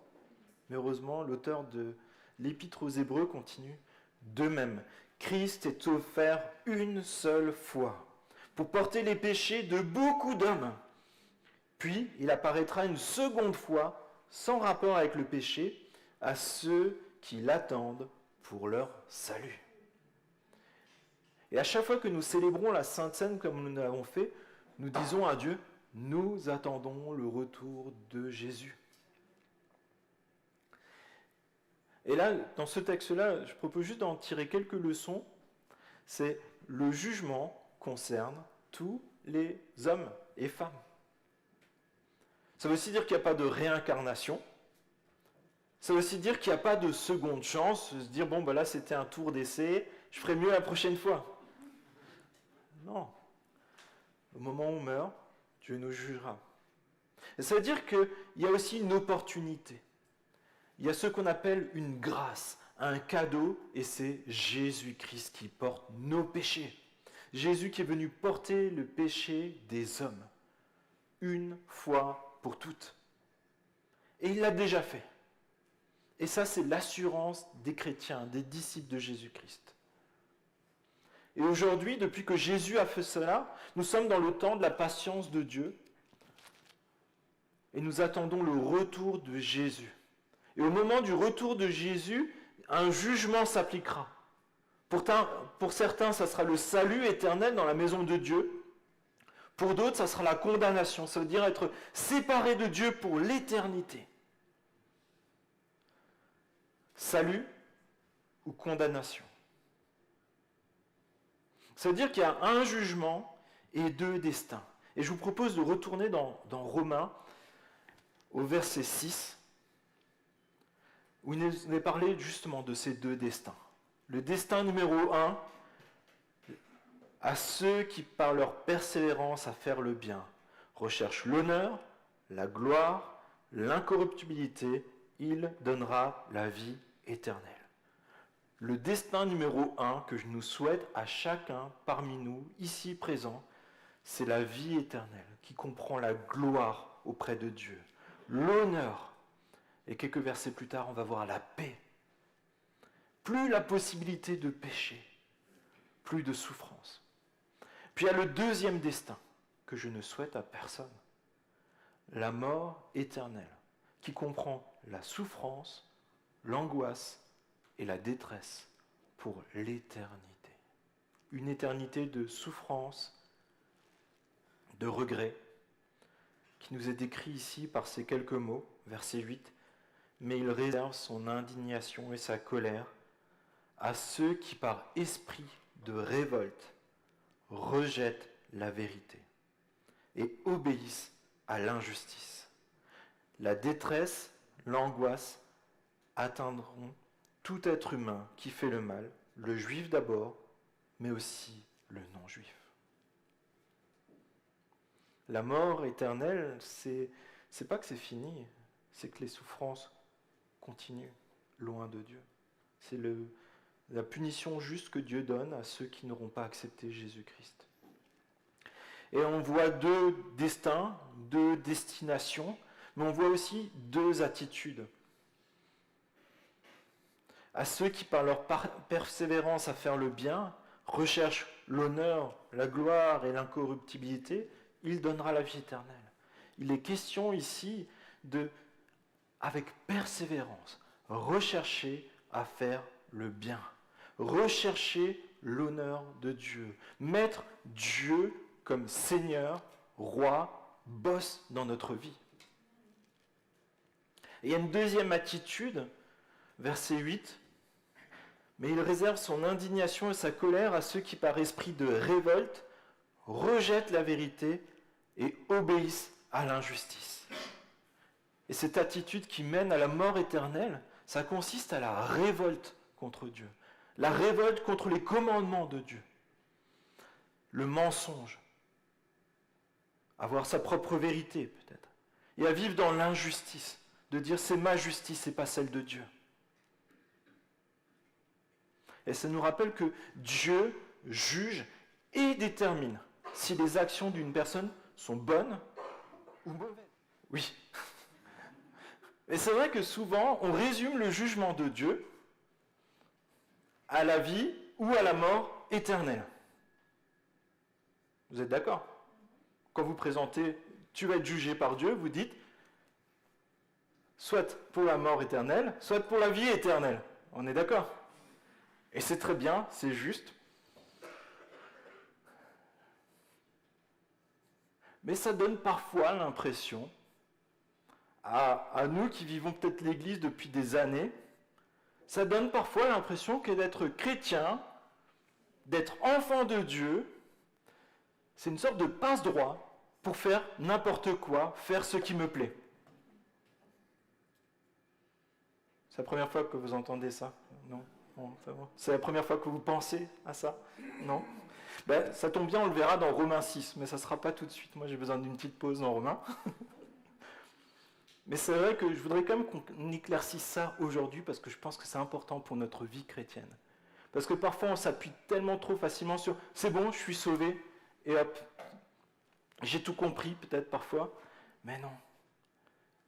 Mais heureusement, l'auteur de l'Épître aux Hébreux continue. De même, Christ est offert une seule fois pour porter les péchés de beaucoup d'hommes. Puis, il apparaîtra une seconde fois, sans rapport avec le péché, à ceux qui l'attendent pour leur salut. Et à chaque fois que nous célébrons la Sainte Seine comme nous l'avons fait, nous disons à Dieu, nous attendons le retour de Jésus. Et là, dans ce texte-là, je propose juste d'en tirer quelques leçons. C'est le jugement concerne tous les hommes et femmes. Ça veut aussi dire qu'il n'y a pas de réincarnation. Ça veut aussi dire qu'il n'y a pas de seconde chance, se dire, bon, ben là, c'était un tour d'essai, je ferai mieux la prochaine fois. Non. Au moment où on meurt, Dieu nous jugera. Et ça veut dire qu'il y a aussi une opportunité. Il y a ce qu'on appelle une grâce, un cadeau, et c'est Jésus-Christ qui porte nos péchés. Jésus qui est venu porter le péché des hommes, une fois pour toutes. Et il l'a déjà fait. Et ça, c'est l'assurance des chrétiens, des disciples de Jésus-Christ. Et aujourd'hui, depuis que Jésus a fait cela, nous sommes dans le temps de la patience de Dieu, et nous attendons le retour de Jésus. Et au moment du retour de Jésus, un jugement s'appliquera. Pour certains, ça sera le salut éternel dans la maison de Dieu. Pour d'autres, ça sera la condamnation. Ça veut dire être séparé de Dieu pour l'éternité. Salut ou condamnation. Ça veut dire qu'il y a un jugement et deux destins. Et je vous propose de retourner dans Romains, au verset 6. où il nous est parlé justement de ces deux destins. Le destin numéro 1, à ceux qui, par leur persévérance à faire le bien, recherchent l'honneur, la gloire, l'incorruptibilité, il donnera la vie éternelle. Le destin numéro 1 que je nous souhaite à chacun parmi nous, ici présents, c'est la vie éternelle, qui comprend la gloire auprès de Dieu, l'honneur, et quelques versets plus tard, on va voir la paix. Plus la possibilité de pécher, plus de souffrance. Puis il y a le deuxième destin que je ne souhaite à personne, la mort éternelle, qui comprend la souffrance, l'angoisse et la détresse pour l'éternité. Une éternité de souffrance, de regret, qui nous est décrit ici par ces quelques mots, verset 8, « Mais il réserve son indignation et sa colère à ceux qui, par esprit de révolte, rejettent la vérité et obéissent à l'injustice. La détresse, l'angoisse atteindront tout être humain qui fait le mal, le juif d'abord, mais aussi le non-juif. » La mort éternelle, c'est pas que c'est fini, c'est que les souffrances continuent loin de Dieu. C'est la punition juste que Dieu donne à ceux qui n'auront pas accepté Jésus-Christ. Et on voit deux destins, deux destinations, mais on voit aussi deux attitudes. À ceux qui, par leur persévérance à faire le bien, recherchent l'honneur, la gloire et l'incorruptibilité, il donnera la vie éternelle. Il est question ici de, avec persévérance, rechercher à faire le bien, rechercher l'honneur de Dieu, mettre Dieu comme Seigneur, Roi, boss dans notre vie. Et il y a une deuxième attitude, verset 8, « Mais il réserve son indignation et sa colère à ceux qui, par esprit de révolte, rejettent la vérité et obéissent à l'injustice. » Et cette attitude qui mène à la mort éternelle, ça consiste à la révolte contre Dieu, la révolte contre les commandements de Dieu, le mensonge, avoir sa propre vérité peut-être, et à vivre dans l'injustice, de dire c'est ma justice et pas celle de Dieu. Et ça nous rappelle que Dieu juge et détermine si les actions d'une personne sont bonnes ou mauvaises. Oui. Mais c'est vrai que souvent, on résume le jugement de Dieu à la vie ou à la mort éternelle. Vous êtes d'accord ? Quand vous présentez, tu vas être jugé par Dieu, vous dites, soit pour la mort éternelle, soit pour la vie éternelle. On est d'accord ? Et c'est très bien, c'est juste. Mais ça donne parfois l'impression, à nous qui vivons peut-être l'Église depuis des années, ça donne parfois l'impression que d'être chrétien, d'être enfant de Dieu, c'est une sorte de passe-droit pour faire n'importe quoi, faire ce qui me plaît. C'est la première fois que vous entendez ça ? Non ? Bon, c'est la première fois que vous pensez à ça ? Non ? Ben, ça tombe bien, on le verra dans Romains 6, mais ça ne sera pas tout de suite. Moi, j'ai besoin d'une petite pause dans Romains. Mais c'est vrai que je voudrais quand même qu'on éclaircisse ça aujourd'hui, parce que je pense que c'est important pour notre vie chrétienne. Parce que parfois, on s'appuie tellement trop facilement sur « c'est bon, je suis sauvé », et hop, j'ai tout compris, peut-être parfois. Mais non,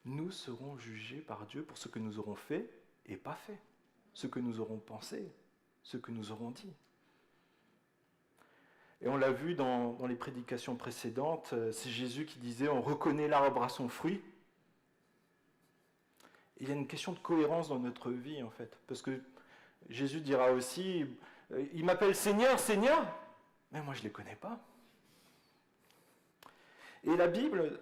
nous serons jugés par Dieu pour ce que nous aurons fait et pas fait, ce que nous aurons pensé, ce que nous aurons dit. Et on l'a vu dans les prédications précédentes, c'est Jésus qui disait « on reconnaît l'arbre à son fruit ». Il y a une question de cohérence dans notre vie, en fait. Parce que Jésus dira aussi « il m'appelle Seigneur, Seigneur », mais moi je ne les connais pas. Et la Bible,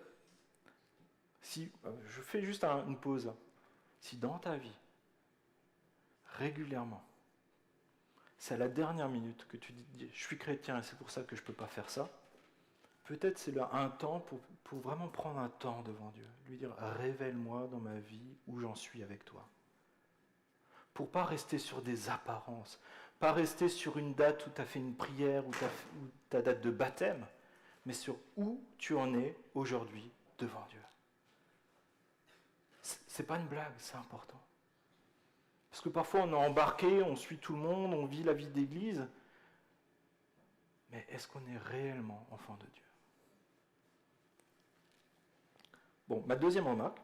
si je fais juste une pause, si dans ta vie, régulièrement, c'est à la dernière minute que tu dis « je suis chrétien et c'est pour ça que je ne peux pas faire ça », peut-être c'est là un temps pour vraiment prendre un temps devant Dieu, lui dire « révèle-moi dans ma vie où j'en suis avec toi ». pour pas rester sur des apparences, pas rester sur une date où tu as fait une prière ou ta date de baptême, mais sur où tu en es aujourd'hui devant Dieu. C'est pas une blague, c'est important. Parce que parfois on est embarqué, on suit tout le monde, on vit la vie d'église, mais est-ce qu'on est réellement enfant de Dieu? Bon, ma deuxième remarque.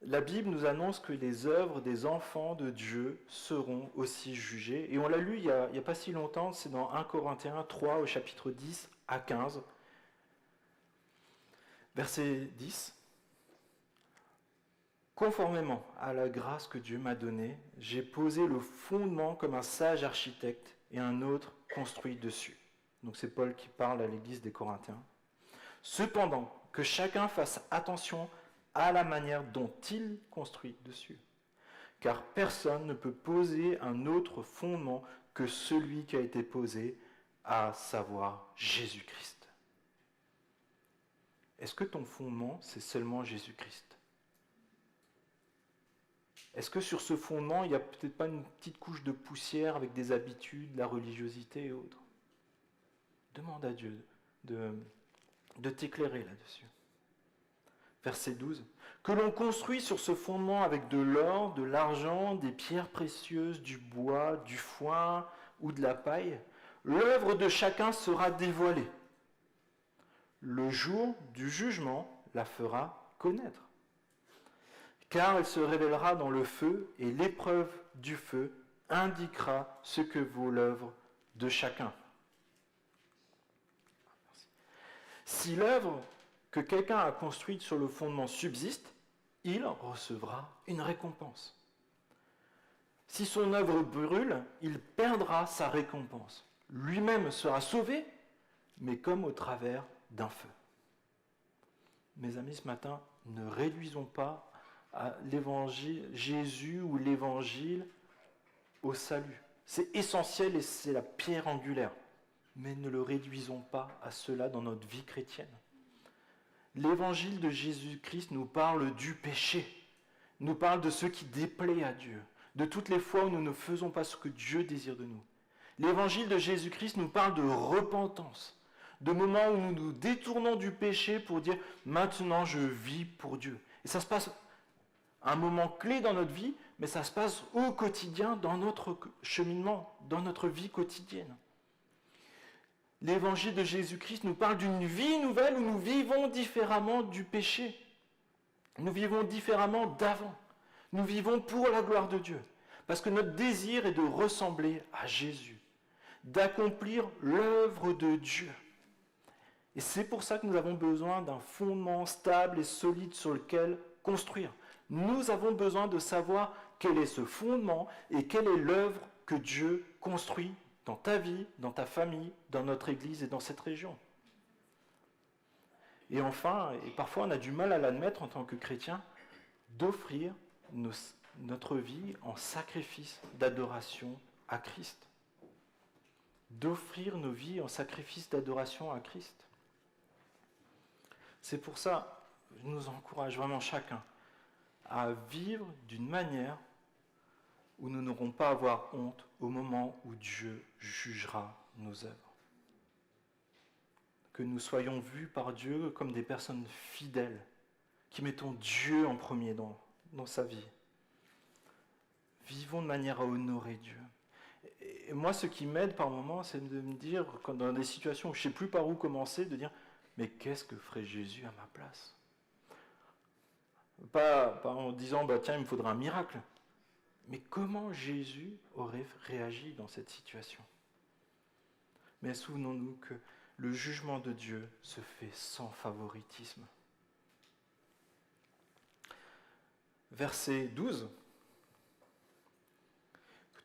La Bible nous annonce que les œuvres des enfants de Dieu seront aussi jugées. Et on l'a lu il n'y a pas si longtemps, c'est dans 1 Corinthiens 3 au chapitre 10 à 15. Verset 10. Conformément à la grâce que Dieu m'a donnée, j'ai posé le fondement comme un sage architecte et un autre construit dessus. Donc c'est Paul qui parle à l'église des Corinthiens. Cependant, que chacun fasse attention à la manière dont il construit dessus. Car personne ne peut poser un autre fondement que celui qui a été posé, à savoir Jésus-Christ. Est-ce que ton fondement, c'est seulement Jésus-Christ? Est-ce que sur ce fondement, il n'y a peut-être pas une petite couche de poussière avec des habitudes, la religiosité et autres? Demande à Dieu de t'éclairer là-dessus. Verset 12. Que l'on construit sur ce fondement avec de l'or, de l'argent, des pierres précieuses, du bois, du foin ou de la paille, l'œuvre de chacun sera dévoilée. Le jour du jugement la fera connaître. Car elle se révélera dans le feu et l'épreuve du feu indiquera ce que vaut l'œuvre de chacun. Si l'œuvre que quelqu'un a construite sur le fondement subsiste, il recevra une récompense. Si son œuvre brûle, il perdra sa récompense. Lui-même sera sauvé, mais comme au travers d'un feu. Mes amis, ce matin, ne réduisons pas à l'évangile, Jésus ou l'évangile au salut. C'est essentiel et c'est la pierre angulaire. Mais ne le réduisons pas à cela dans notre vie chrétienne. L'évangile de Jésus-Christ nous parle du péché, nous parle de ce qui déplaît à Dieu, de toutes les fois où nous ne faisons pas ce que Dieu désire de nous. L'évangile de Jésus-Christ nous parle de repentance, de moments où nous nous détournons du péché pour dire « maintenant je vis pour Dieu ». Et ça se passe à un moment clé dans notre vie, mais ça se passe au quotidien, dans notre cheminement, dans notre vie quotidienne. L'évangile de Jésus-Christ nous parle d'une vie nouvelle où nous vivons différemment du péché. Nous vivons différemment d'avant. Nous vivons pour la gloire de Dieu. Parce que notre désir est de ressembler à Jésus, d'accomplir l'œuvre de Dieu. Et c'est pour ça que nous avons besoin d'un fondement stable et solide sur lequel construire. Nous avons besoin de savoir quel est ce fondement et quelle est l'œuvre que Dieu construit dans ta vie, dans ta famille, dans notre Église et dans cette région. Et enfin, et parfois on a du mal à l'admettre en tant que chrétien, d'offrir notre vie en sacrifice d'adoration à Christ. D'offrir nos vies en sacrifice d'adoration à Christ. C'est pour ça, je nous encourage vraiment chacun à vivre d'une manière où nous n'aurons pas à avoir honte au moment où Dieu jugera nos œuvres. Que nous soyons vus par Dieu comme des personnes fidèles, qui mettons Dieu en premier dans sa vie. Vivons de manière à honorer Dieu. Et moi, ce qui m'aide par moments, c'est de me dire, quand dans des situations où je ne sais plus par où commencer, de dire, mais qu'est-ce que ferait Jésus à ma place? Pas en disant, tiens, il me faudra un miracle. Mais comment Jésus aurait réagi dans cette situation? Mais souvenons-nous que le jugement de Dieu se fait sans favoritisme. Verset 12.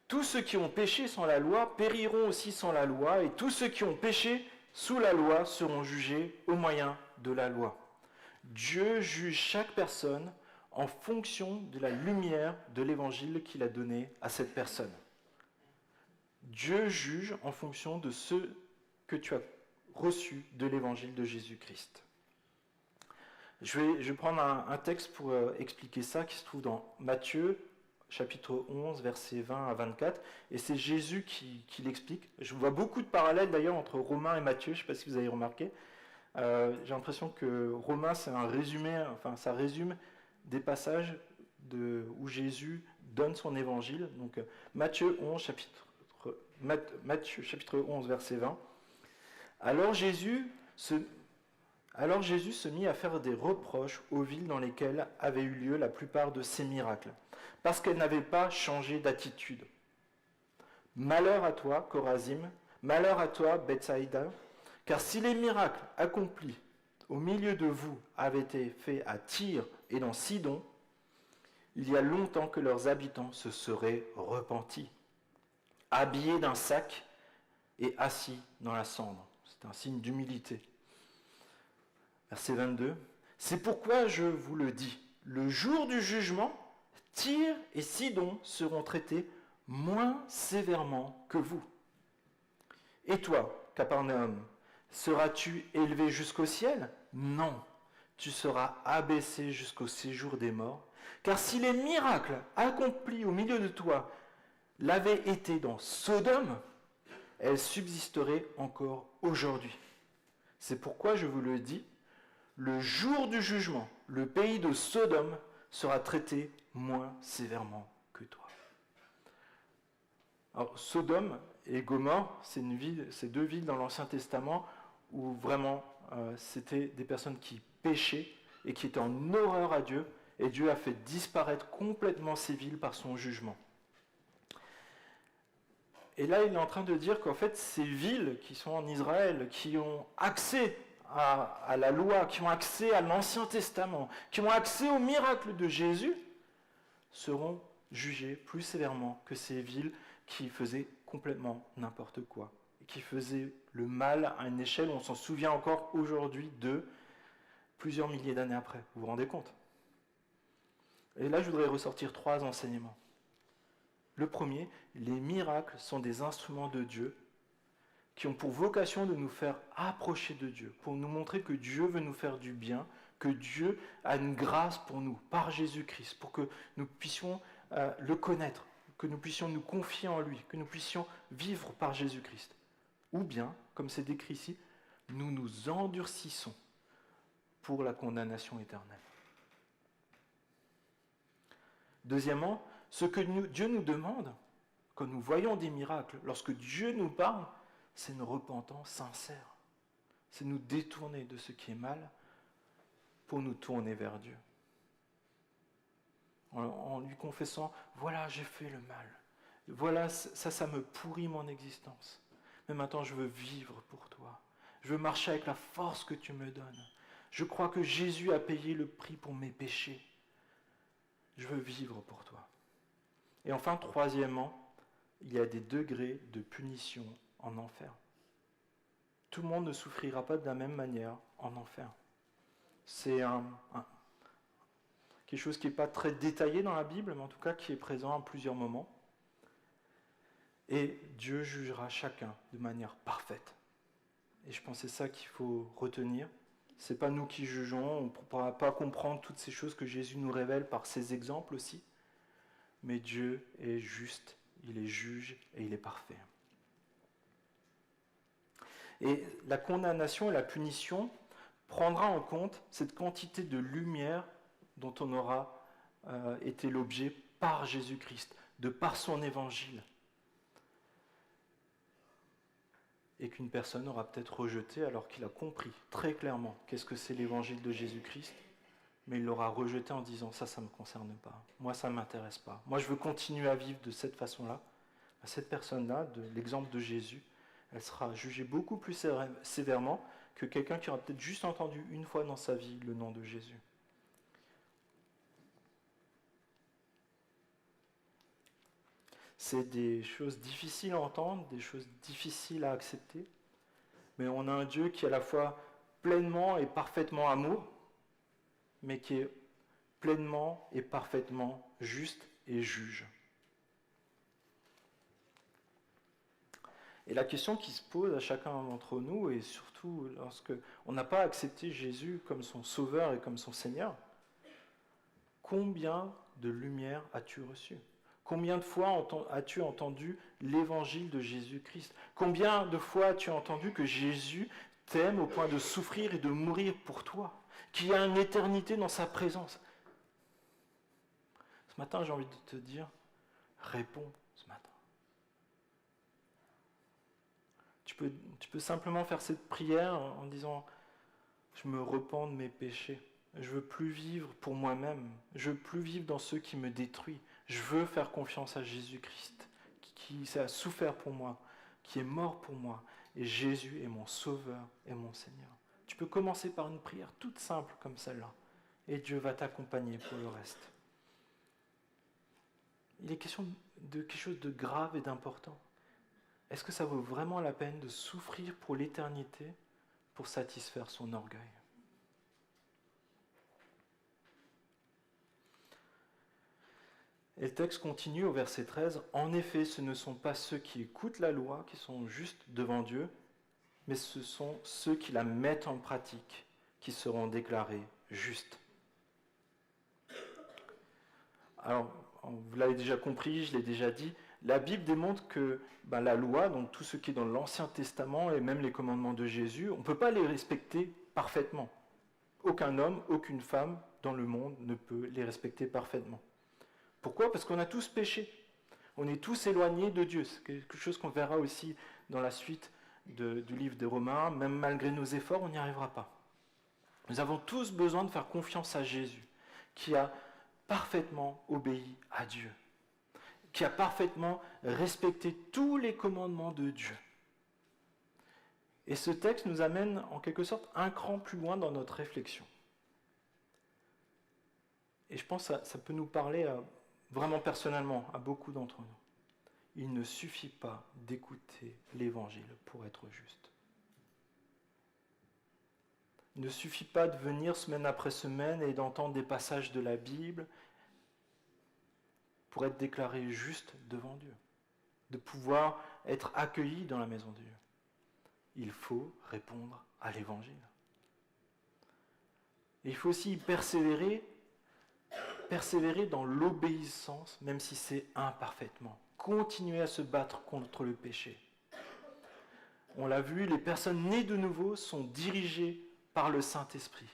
Tous ceux qui ont péché sans la loi périront aussi sans la loi, et tous ceux qui ont péché sous la loi seront jugés au moyen de la loi. Dieu juge chaque personne en fonction de la lumière de l'évangile qu'il a donné à cette personne. Dieu juge en fonction de ce que tu as reçu de l'évangile de Jésus-Christ. Je vais prendre un texte pour expliquer ça qui se trouve dans Matthieu, chapitre 11, versets 20 à 24, et c'est Jésus qui l'explique. Je vois beaucoup de parallèles d'ailleurs entre Romains et Matthieu, je ne sais pas si vous avez remarqué. J'ai l'impression que Romains, c'est un résumé, enfin ça résume des passages où Jésus donne son évangile. Donc Matthieu chapitre 11, verset 20. Alors Jésus se mit à faire des reproches aux villes dans lesquelles avaient eu lieu la plupart de ces miracles, parce qu'elles n'avaient pas changé d'attitude. Malheur à toi, Chorazim, malheur à toi, Bethsaïda, car si les miracles accomplis au milieu de vous avaient été faits à Tyr et dans Sidon, il y a longtemps que leurs habitants se seraient repentis, habillés d'un sac et assis dans la cendre. C'est un signe d'humilité. Verset 22. C'est pourquoi je vous le dis, le jour du jugement, Tyr et Sidon seront traités moins sévèrement que vous. Et toi, Capernaum, seras-tu élevé jusqu'au ciel? Non, tu seras abaissé jusqu'au séjour des morts. Car si les miracles accomplis au milieu de toi l'avaient été dans Sodome, elles subsisteraient encore aujourd'hui. C'est pourquoi je vous le dis, le jour du jugement, le pays de Sodome sera traité moins sévèrement que toi. Alors, Sodome et Gomorrhe, c'est deux villes dans l'Ancien Testament où vraiment c'était des personnes qui péchaient et qui étaient en horreur à Dieu, et Dieu a fait disparaître complètement ces villes par son jugement. Et là, il est en train de dire qu'en fait, ces villes qui sont en Israël, qui ont accès à la loi, qui ont accès à l'Ancien Testament, qui ont accès aux miracles de Jésus, seront jugées plus sévèrement que ces villes qui faisaient complètement n'importe quoi, et qui faisaient le mal à une échelle où on s'en souvient encore aujourd'hui de plusieurs milliers d'années après. Vous vous rendez compte? Et là, je voudrais ressortir 3 enseignements. Le premier, les miracles sont des instruments de Dieu qui ont pour vocation de nous faire approcher de Dieu, pour nous montrer que Dieu veut nous faire du bien, que Dieu a une grâce pour nous, par Jésus-Christ, pour que nous puissions le connaître, que nous puissions nous confier en lui, que nous puissions vivre par Jésus-Christ. Ou bien, comme c'est décrit ici, nous nous endurcissons pour la condamnation éternelle. Deuxièmement, ce que Dieu nous demande, quand nous voyons des miracles, lorsque Dieu nous parle, c'est une repentance sincère. C'est nous détourner de ce qui est mal pour nous tourner vers Dieu. En lui confessant, voilà, j'ai fait le mal. Voilà, ça me pourrit mon existence. Mais maintenant, je veux vivre pour toi. Je veux marcher avec la force que tu me donnes. Je crois que Jésus a payé le prix pour mes péchés. Je veux vivre pour toi. Et enfin, troisièmement, il y a des degrés de punition en enfer. Tout le monde ne souffrira pas de la même manière en enfer. C'est quelque chose qui n'est pas très détaillé dans la Bible, mais en tout cas qui est présent à plusieurs moments. Et Dieu jugera chacun de manière parfaite. Et je pense que c'est ça qu'il faut retenir. Ce n'est pas nous qui jugeons, on ne pourra pas comprendre toutes ces choses que Jésus nous révèle par ses exemples aussi. Mais Dieu est juste, il est juge et il est parfait. Et la condamnation et la punition prendra en compte cette quantité de lumière dont on aura été l'objet par Jésus-Christ, de par son évangile. Et qu'une personne aura peut-être rejeté alors qu'il a compris très clairement qu'est-ce que c'est l'évangile de Jésus-Christ, mais il l'aura rejeté en disant ça ne me concerne pas, moi ça ne m'intéresse pas, moi je veux continuer à vivre de cette façon-là. Cette personne-là, de l'exemple de Jésus, elle sera jugée beaucoup plus sévèrement que quelqu'un qui aura peut-être juste entendu une fois dans sa vie le nom de Jésus. C'est des choses difficiles à entendre, des choses difficiles à accepter, mais on a un Dieu qui est à la fois pleinement et parfaitement amour, mais qui est pleinement et parfaitement juste et juge. Et la question qui se pose à chacun d'entre nous, et surtout lorsque on n'a pas accepté Jésus comme son sauveur et comme son Seigneur, combien de lumière as-tu reçu? Combien de fois as-tu entendu l'évangile de Jésus-Christ? Combien de fois as-tu entendu que Jésus t'aime au point de souffrir et de mourir pour toi, qu'il y a une éternité dans sa présence? Ce matin, j'ai envie de te dire, réponds ce matin. Tu peux simplement faire cette prière en disant, je me repens de mes péchés. Je veux plus vivre pour moi-même. Je veux plus vivre dans ce qui me détruit. Je veux faire confiance à Jésus-Christ, qui a souffert pour moi, qui est mort pour moi. Et Jésus est mon sauveur et mon Seigneur. Tu peux commencer par une prière toute simple comme celle-là. Et Dieu va t'accompagner pour le reste. Il est question de quelque chose de grave et d'important. Est-ce que ça vaut vraiment la peine de souffrir pour l'éternité pour satisfaire son orgueil? Et le texte continue au verset 13. « En effet, ce ne sont pas ceux qui écoutent la loi qui sont justes devant Dieu, mais ce sont ceux qui la mettent en pratique qui seront déclarés justes. » Alors, vous l'avez déjà compris, je l'ai déjà dit, la Bible démontre que la loi, donc tout ce qui est dans l'Ancien Testament et même les commandements de Jésus, on ne peut pas les respecter parfaitement. Aucun homme, aucune femme dans le monde ne peut les respecter parfaitement. Pourquoi? Parce qu'on a tous péché. On est tous éloignés de Dieu. C'est quelque chose qu'on verra aussi dans la suite du livre des Romains. Même malgré nos efforts, on n'y arrivera pas. Nous avons tous besoin de faire confiance à Jésus, qui a parfaitement obéi à Dieu, qui a parfaitement respecté tous les commandements de Dieu. Et ce texte nous amène en quelque sorte un cran plus loin dans notre réflexion. Et je pense que ça peut nous parler vraiment personnellement à beaucoup d'entre nous. Il ne suffit pas d'écouter l'Évangile pour être juste. Il ne suffit pas de venir semaine après semaine et d'entendre des passages de la Bible pour être déclaré juste devant Dieu, de pouvoir être accueilli dans la maison de Dieu. Il faut répondre à l'Évangile. Et il faut aussi persévérer dans l'obéissance, même si c'est imparfaitement. Continuer à se battre contre le péché. On l'a vu, les personnes nées de nouveau sont dirigées par le Saint-Esprit.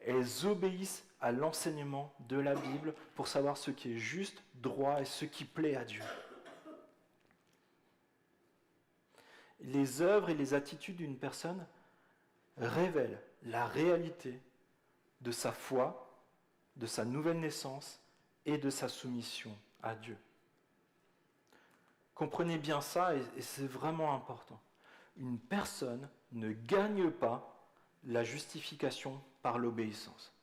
Elles obéissent à l'enseignement de la Bible pour savoir ce qui est juste, droit et ce qui plaît à Dieu. Les œuvres et les attitudes d'une personne révèlent la réalité de sa foi, de sa nouvelle naissance et de sa soumission à Dieu. Comprenez bien ça, et c'est vraiment important. Une personne ne gagne pas la justification par l'obéissance.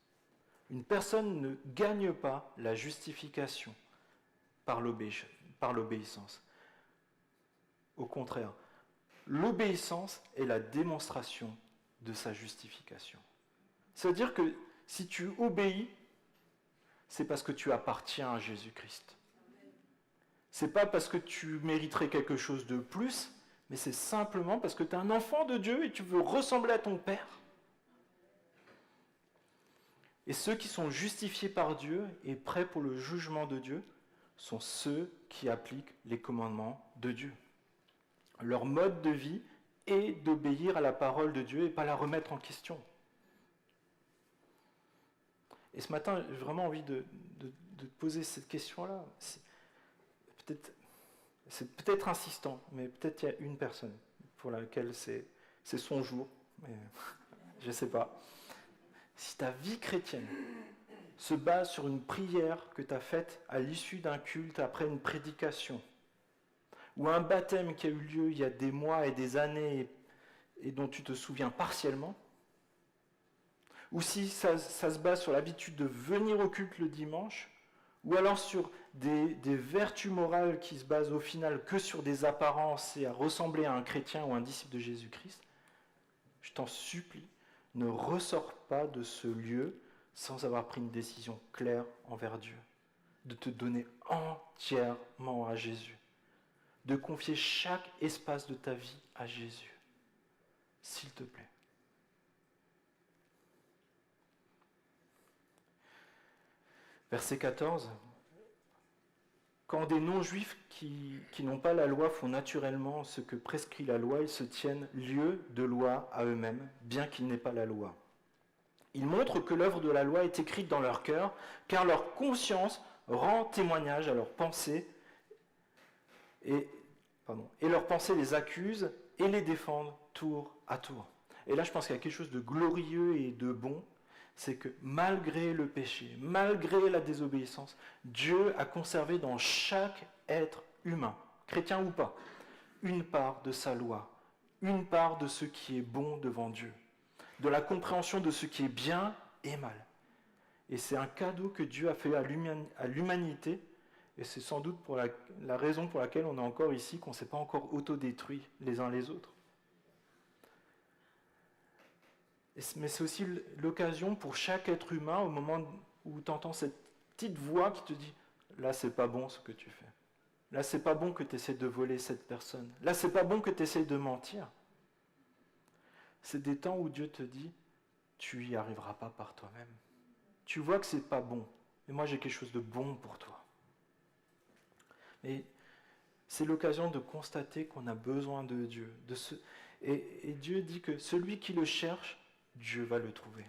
Une personne ne gagne pas la justification par l'obéissance. Au contraire, l'obéissance est la démonstration de sa justification. C'est-à-dire que si tu obéis, c'est parce que tu appartiens à Jésus-Christ. C'est pas parce que tu mériterais quelque chose de plus, mais c'est simplement parce que tu es un enfant de Dieu et tu veux ressembler à ton Père. Et ceux qui sont justifiés par Dieu et prêts pour le jugement de Dieu sont ceux qui appliquent les commandements de Dieu. Leur mode de vie est d'obéir à la parole de Dieu et pas la remettre en question. Et ce matin, j'ai vraiment envie de te poser cette question-là. C'est peut-être insistant, mais peut-être il y a une personne pour laquelle c'est son jour, mais je ne sais pas. Si ta vie chrétienne se base sur une prière que tu as faite à l'issue d'un culte après une prédication, ou un baptême qui a eu lieu il y a des mois et des années et dont tu te souviens partiellement, ou si ça se base sur l'habitude de venir au culte le dimanche, ou alors sur des vertus morales qui se basent au final que sur des apparences et à ressembler à un chrétien ou un disciple de Jésus-Christ, je t'en supplie, ne ressors pas de ce lieu sans avoir pris une décision claire envers Dieu, de te donner entièrement à Jésus, de confier chaque espace de ta vie à Jésus, s'il te plaît. Verset 14. Quand des non-juifs qui n'ont pas la loi font naturellement ce que prescrit la loi, ils se tiennent lieu de loi à eux-mêmes, bien qu'ils n'aient pas la loi. Ils montrent que l'œuvre de la loi est écrite dans leur cœur, car leur conscience rend témoignage à leurs pensées, et leurs pensées les accusent et les défendent tour à tour. Et là, je pense qu'il y a quelque chose de glorieux et de bon, c'est que malgré le péché, malgré la désobéissance, Dieu a conservé dans chaque être humain, chrétien ou pas, une part de sa loi, une part de ce qui est bon devant Dieu, de la compréhension de ce qui est bien et mal. Et c'est un cadeau que Dieu a fait à l'humanité, et c'est sans doute pour la raison pour laquelle on est encore ici, qu'on ne s'est pas encore autodétruit les uns les autres. Mais c'est aussi l'occasion pour chaque être humain, au moment où tu entends cette petite voix qui te dit « Là, c'est pas bon ce que tu fais. Là, c'est pas bon que tu essaies de voler cette personne. Là, c'est pas bon que tu essaies de mentir. » C'est des temps où Dieu te dit « Tu y arriveras pas par toi-même. Tu vois que c'est pas bon. Mais moi, j'ai quelque chose de bon pour toi. » Et c'est l'occasion de constater qu'on a besoin de Dieu. Et Dieu dit que celui qui le cherche, Dieu va le trouver.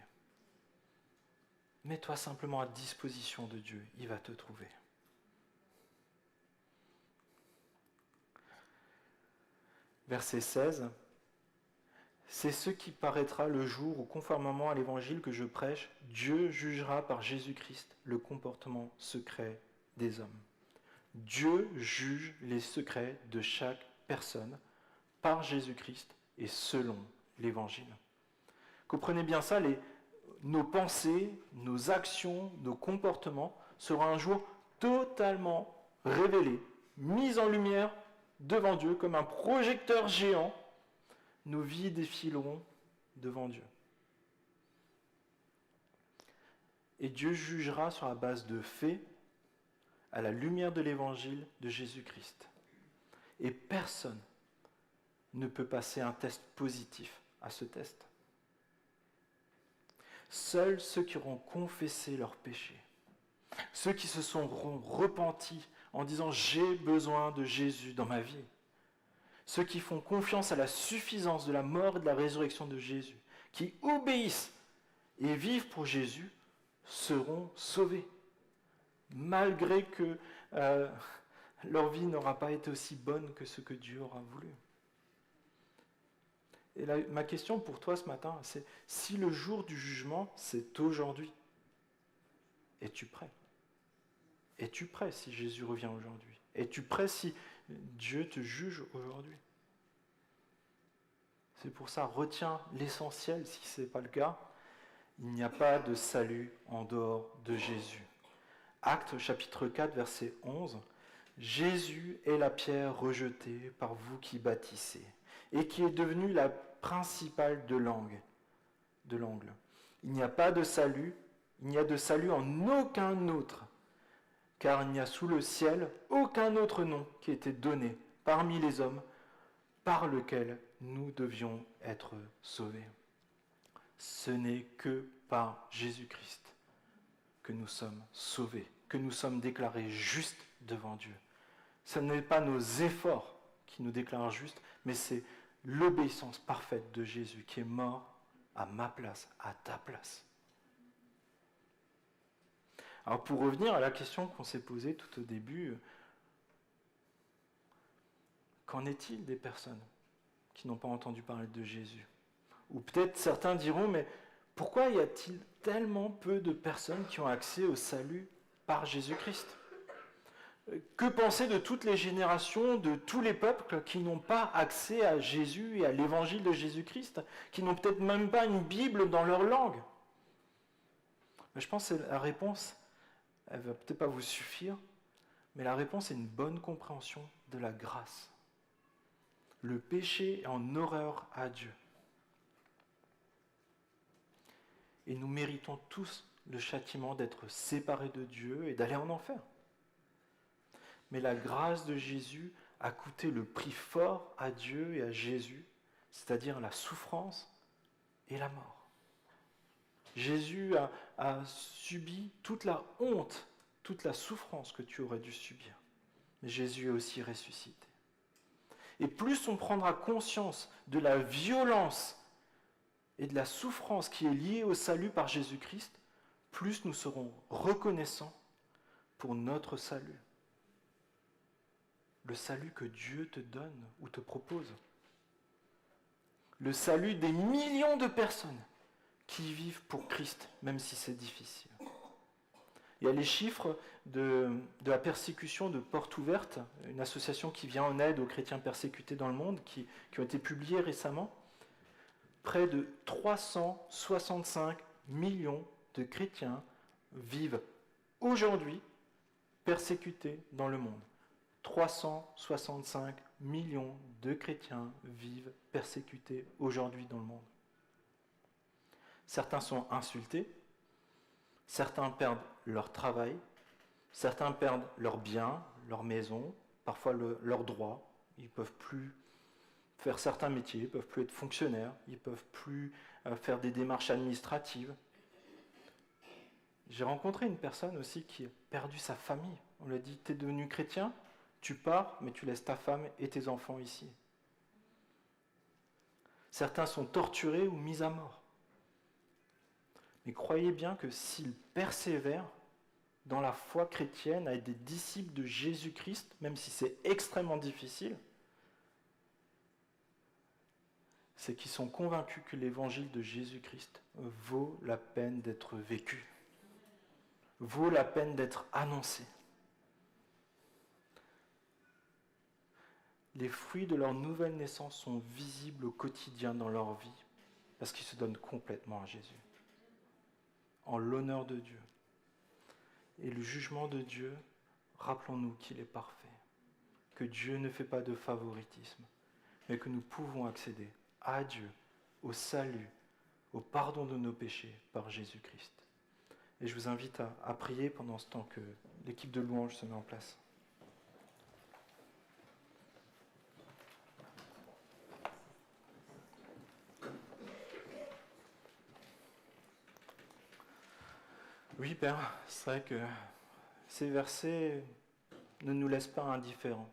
Mets-toi simplement à disposition de Dieu, il va te trouver. Verset 16. C'est ce qui paraîtra le jour où, conformément à l'évangile que je prêche, Dieu jugera par Jésus-Christ le comportement secret des hommes. Dieu juge les secrets de chaque personne par Jésus-Christ et selon l'évangile. Comprenez bien ça, nos pensées, nos actions, nos comportements seront un jour totalement révélés, mis en lumière devant Dieu comme un projecteur géant. Nos vies défileront devant Dieu. Et Dieu jugera sur la base de faits à la lumière de l'évangile de Jésus-Christ. Et personne ne peut passer un test positif à ce test. Seuls ceux qui auront confessé leurs péchés, ceux qui se seront repentis en disant « J'ai besoin de Jésus dans ma vie », ceux qui font confiance à la suffisance de la mort et de la résurrection de Jésus, qui obéissent et vivent pour Jésus, seront sauvés, malgré que leur vie n'aura pas été aussi bonne que ce que Dieu aura voulu. Et là, ma question pour toi ce matin, c'est si le jour du jugement, c'est aujourd'hui, es-tu prêt ? Es-tu prêt si Jésus revient aujourd'hui ? Es-tu prêt si Dieu te juge aujourd'hui ? C'est pour ça, retiens l'essentiel si ce n'est pas le cas. Il n'y a pas de salut en dehors de Jésus. Actes chapitre 4, verset 11. Jésus est la pierre rejetée par vous qui bâtissez et qui est devenue la principale de l'angle. Il n'y a pas de salut, il n'y a de salut en aucun autre, car il n'y a sous le ciel aucun autre nom qui ait été donné parmi les hommes par lequel nous devions être sauvés. Ce n'est que par Jésus-Christ que nous sommes sauvés, que nous sommes déclarés justes devant Dieu. Ce n'est pas nos efforts qui nous déclarent justes, mais c'est l'obéissance parfaite de Jésus qui est mort à ma place, à ta place. Alors pour revenir à la question qu'on s'est posée tout au début, qu'en est-il des personnes qui n'ont pas entendu parler de Jésus ? Ou peut-être certains diront, mais pourquoi y a-t-il tellement peu de personnes qui ont accès au salut par Jésus-Christ ? Que penser de toutes les générations, de tous les peuples qui n'ont pas accès à Jésus et à l'évangile de Jésus-Christ, qui n'ont peut-être même pas une Bible dans leur langue ? Mais je pense que la réponse, elle ne va peut-être pas vous suffire, mais la réponse est une bonne compréhension de la grâce. Le péché est en horreur à Dieu. Et nous méritons tous le châtiment d'être séparés de Dieu et d'aller en enfer. Mais la grâce de Jésus a coûté le prix fort à Dieu et à Jésus, c'est-à-dire la souffrance et la mort. Jésus a subi toute la honte, toute la souffrance que tu aurais dû subir. mais Jésus est aussi ressuscité. Et plus on prendra conscience de la violence et de la souffrance qui est liée au salut par Jésus-Christ, plus nous serons reconnaissants pour notre salut. Le salut que Dieu te donne ou te propose. Le salut des millions de personnes qui vivent pour Christ, même si c'est difficile. Il y a les chiffres de la persécution de Porte Ouverte, une association qui vient en aide aux chrétiens persécutés dans le monde, qui ont été publiés récemment. Près de 365 millions de chrétiens vivent aujourd'hui persécutés dans le monde. 365 millions de chrétiens vivent persécutés aujourd'hui dans le monde. Certains sont insultés, certains perdent leur travail, certains perdent leurs biens, leurs maisons, parfois leurs droits. Ils ne peuvent plus faire certains métiers, ils ne peuvent plus être fonctionnaires, ils ne peuvent plus faire des démarches administratives. J'ai rencontré une personne aussi qui a perdu sa famille. On lui a dit, tu es devenu chrétien, tu pars, mais tu laisses ta femme et tes enfants ici. Certains sont torturés ou mis à mort. Mais croyez bien que s'ils persévèrent dans la foi chrétienne, à être des disciples de Jésus-Christ, même si c'est extrêmement difficile, c'est qu'ils sont convaincus que l'évangile de Jésus-Christ vaut la peine d'être vécu, vaut la peine d'être annoncé. Les fruits de leur nouvelle naissance sont visibles au quotidien dans leur vie, parce qu'ils se donnent complètement à Jésus, en l'honneur de Dieu. Et le jugement de Dieu, rappelons-nous qu'il est parfait, que Dieu ne fait pas de favoritisme, mais que nous pouvons accéder à Dieu, au salut, au pardon de nos péchés par Jésus-Christ. Et je vous invite à prier pendant ce temps que l'équipe de louange se met en place. Oui, Père, c'est vrai que ces versets ne nous laissent pas indifférents.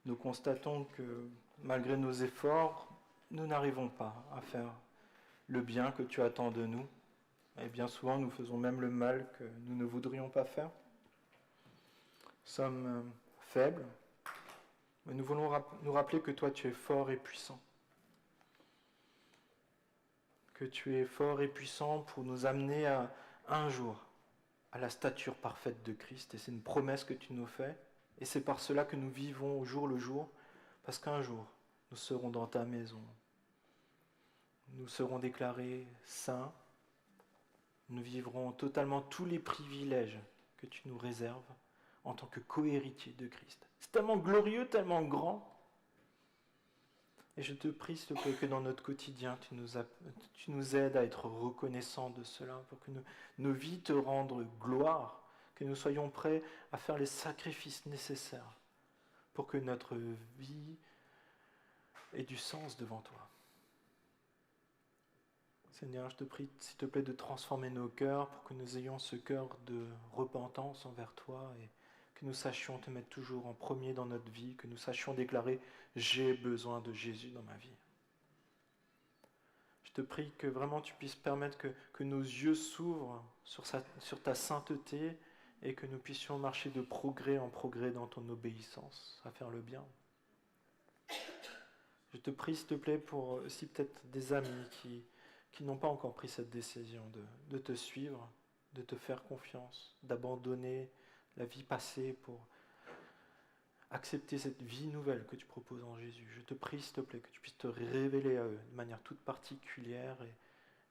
Nous constatons que malgré nos efforts, nous n'arrivons pas à faire le bien que tu attends de nous. Et bien souvent, nous faisons même le mal que nous ne voudrions pas faire. Nous sommes faibles, mais nous voulons nous rappeler que toi, tu es fort et puissant. Que tu es fort et puissant pour nous amener à un jour à la stature parfaite de Christ. Et c'est une promesse que tu nous fais. Et c'est par cela que nous vivons au jour le jour, parce qu'un jour, nous serons dans ta maison. Nous serons déclarés saints. Nous vivrons totalement tous les privilèges que tu nous réserves en tant que co-héritiers de Christ. C'est tellement glorieux, tellement grand. Et je te prie, s'il te plaît, que dans notre quotidien, tu nous aides à être reconnaissants de cela, pour que nos vies te rendent gloire, que nous soyons prêts à faire les sacrifices nécessaires pour que notre vie ait du sens devant toi. Seigneur, je te prie, s'il te plaît, de transformer nos cœurs pour que nous ayons ce cœur de repentance envers toi et que nous sachions te mettre toujours en premier dans notre vie, que nous sachions déclarer « J'ai besoin de Jésus dans ma vie ». Je te prie que vraiment tu puisses permettre que nos yeux s'ouvrent sur ta sainteté et que nous puissions marcher de progrès en progrès dans ton obéissance, à faire le bien. Je te prie, s'il te plaît, pour aussi peut-être des amis qui n'ont pas encore pris cette décision de te suivre, de te faire confiance, d'abandonner la vie passée pour accepter cette vie nouvelle que tu proposes en Jésus. Je te prie, s'il te plaît, que tu puisses te révéler à eux de manière toute particulière et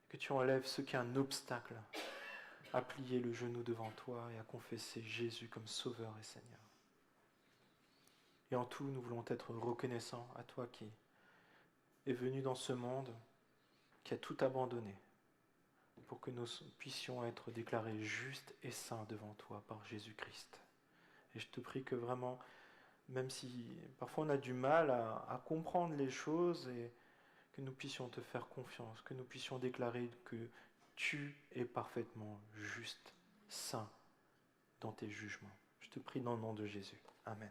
que tu enlèves ce qui est un obstacle à plier le genou devant toi et à confesser Jésus comme Sauveur et Seigneur. Et en tout, nous voulons être reconnaissants à toi qui es venu dans ce monde, qui a tout abandonné, pour que nous puissions être déclarés justes et saints devant toi par Jésus-Christ. Et je te prie que vraiment, même si parfois on a du mal à comprendre les choses, et que nous puissions te faire confiance, que nous puissions déclarer que tu es parfaitement juste, saint dans tes jugements. Je te prie dans le nom de Jésus. Amen.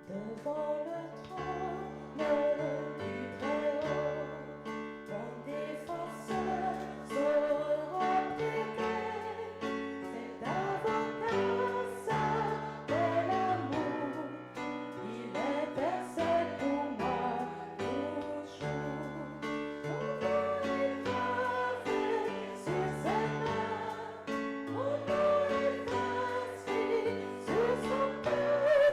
Devant le trône du Très-Haut, mon défenseur saura plaider. C'est avocat, ça, bel amour, il intercède pour moi toujours. Mon nom est gravé sur ses mains, mon nom est inscrit sur son cœur,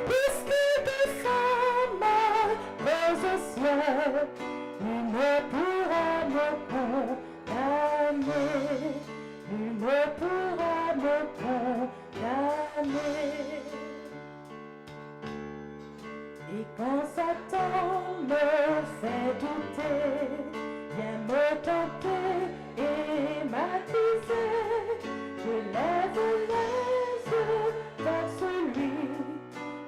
puisqu'il défend ma cause au ciel, il ne pourra me condamner, il ne pourra me condamner. Et quand Satan me fait douter, vient me tenter et m'accuser, je lève les yeux vers celui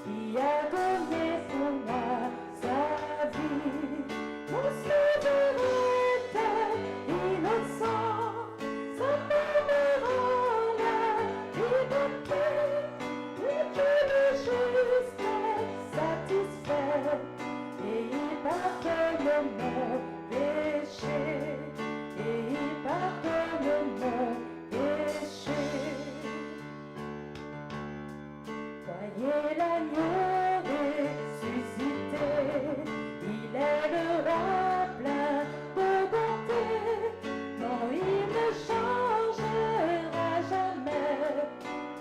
qui a donné pour moi sa vie. Mon sauveur était innocent, sa mort me rend la liberté. Et Dieu le juste est satisfait, et il pardonne mon péché, et il pardonne mon péché. Voyez l'agneau ressuscité, il est le roi plein de bonté. Non, il ne changera jamais,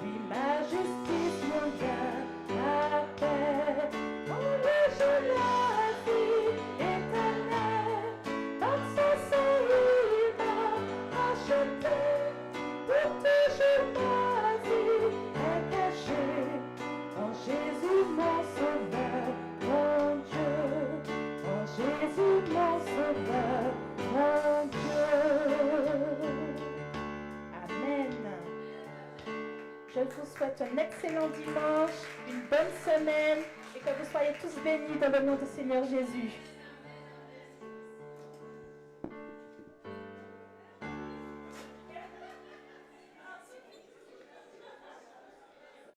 lui ma justice, mon gain, ma paix. En lui j'ai la vie éternelle, par son sang il m'a racheté. Pour toujours ma vie est cachée en Jésus mon sauveur, mon Dieu. En Jésus mon sauveur, mon Dieu. Amen. Je vous souhaite un excellent dimanche, une bonne semaine et que vous soyez tous bénis dans le nom du Seigneur Jésus.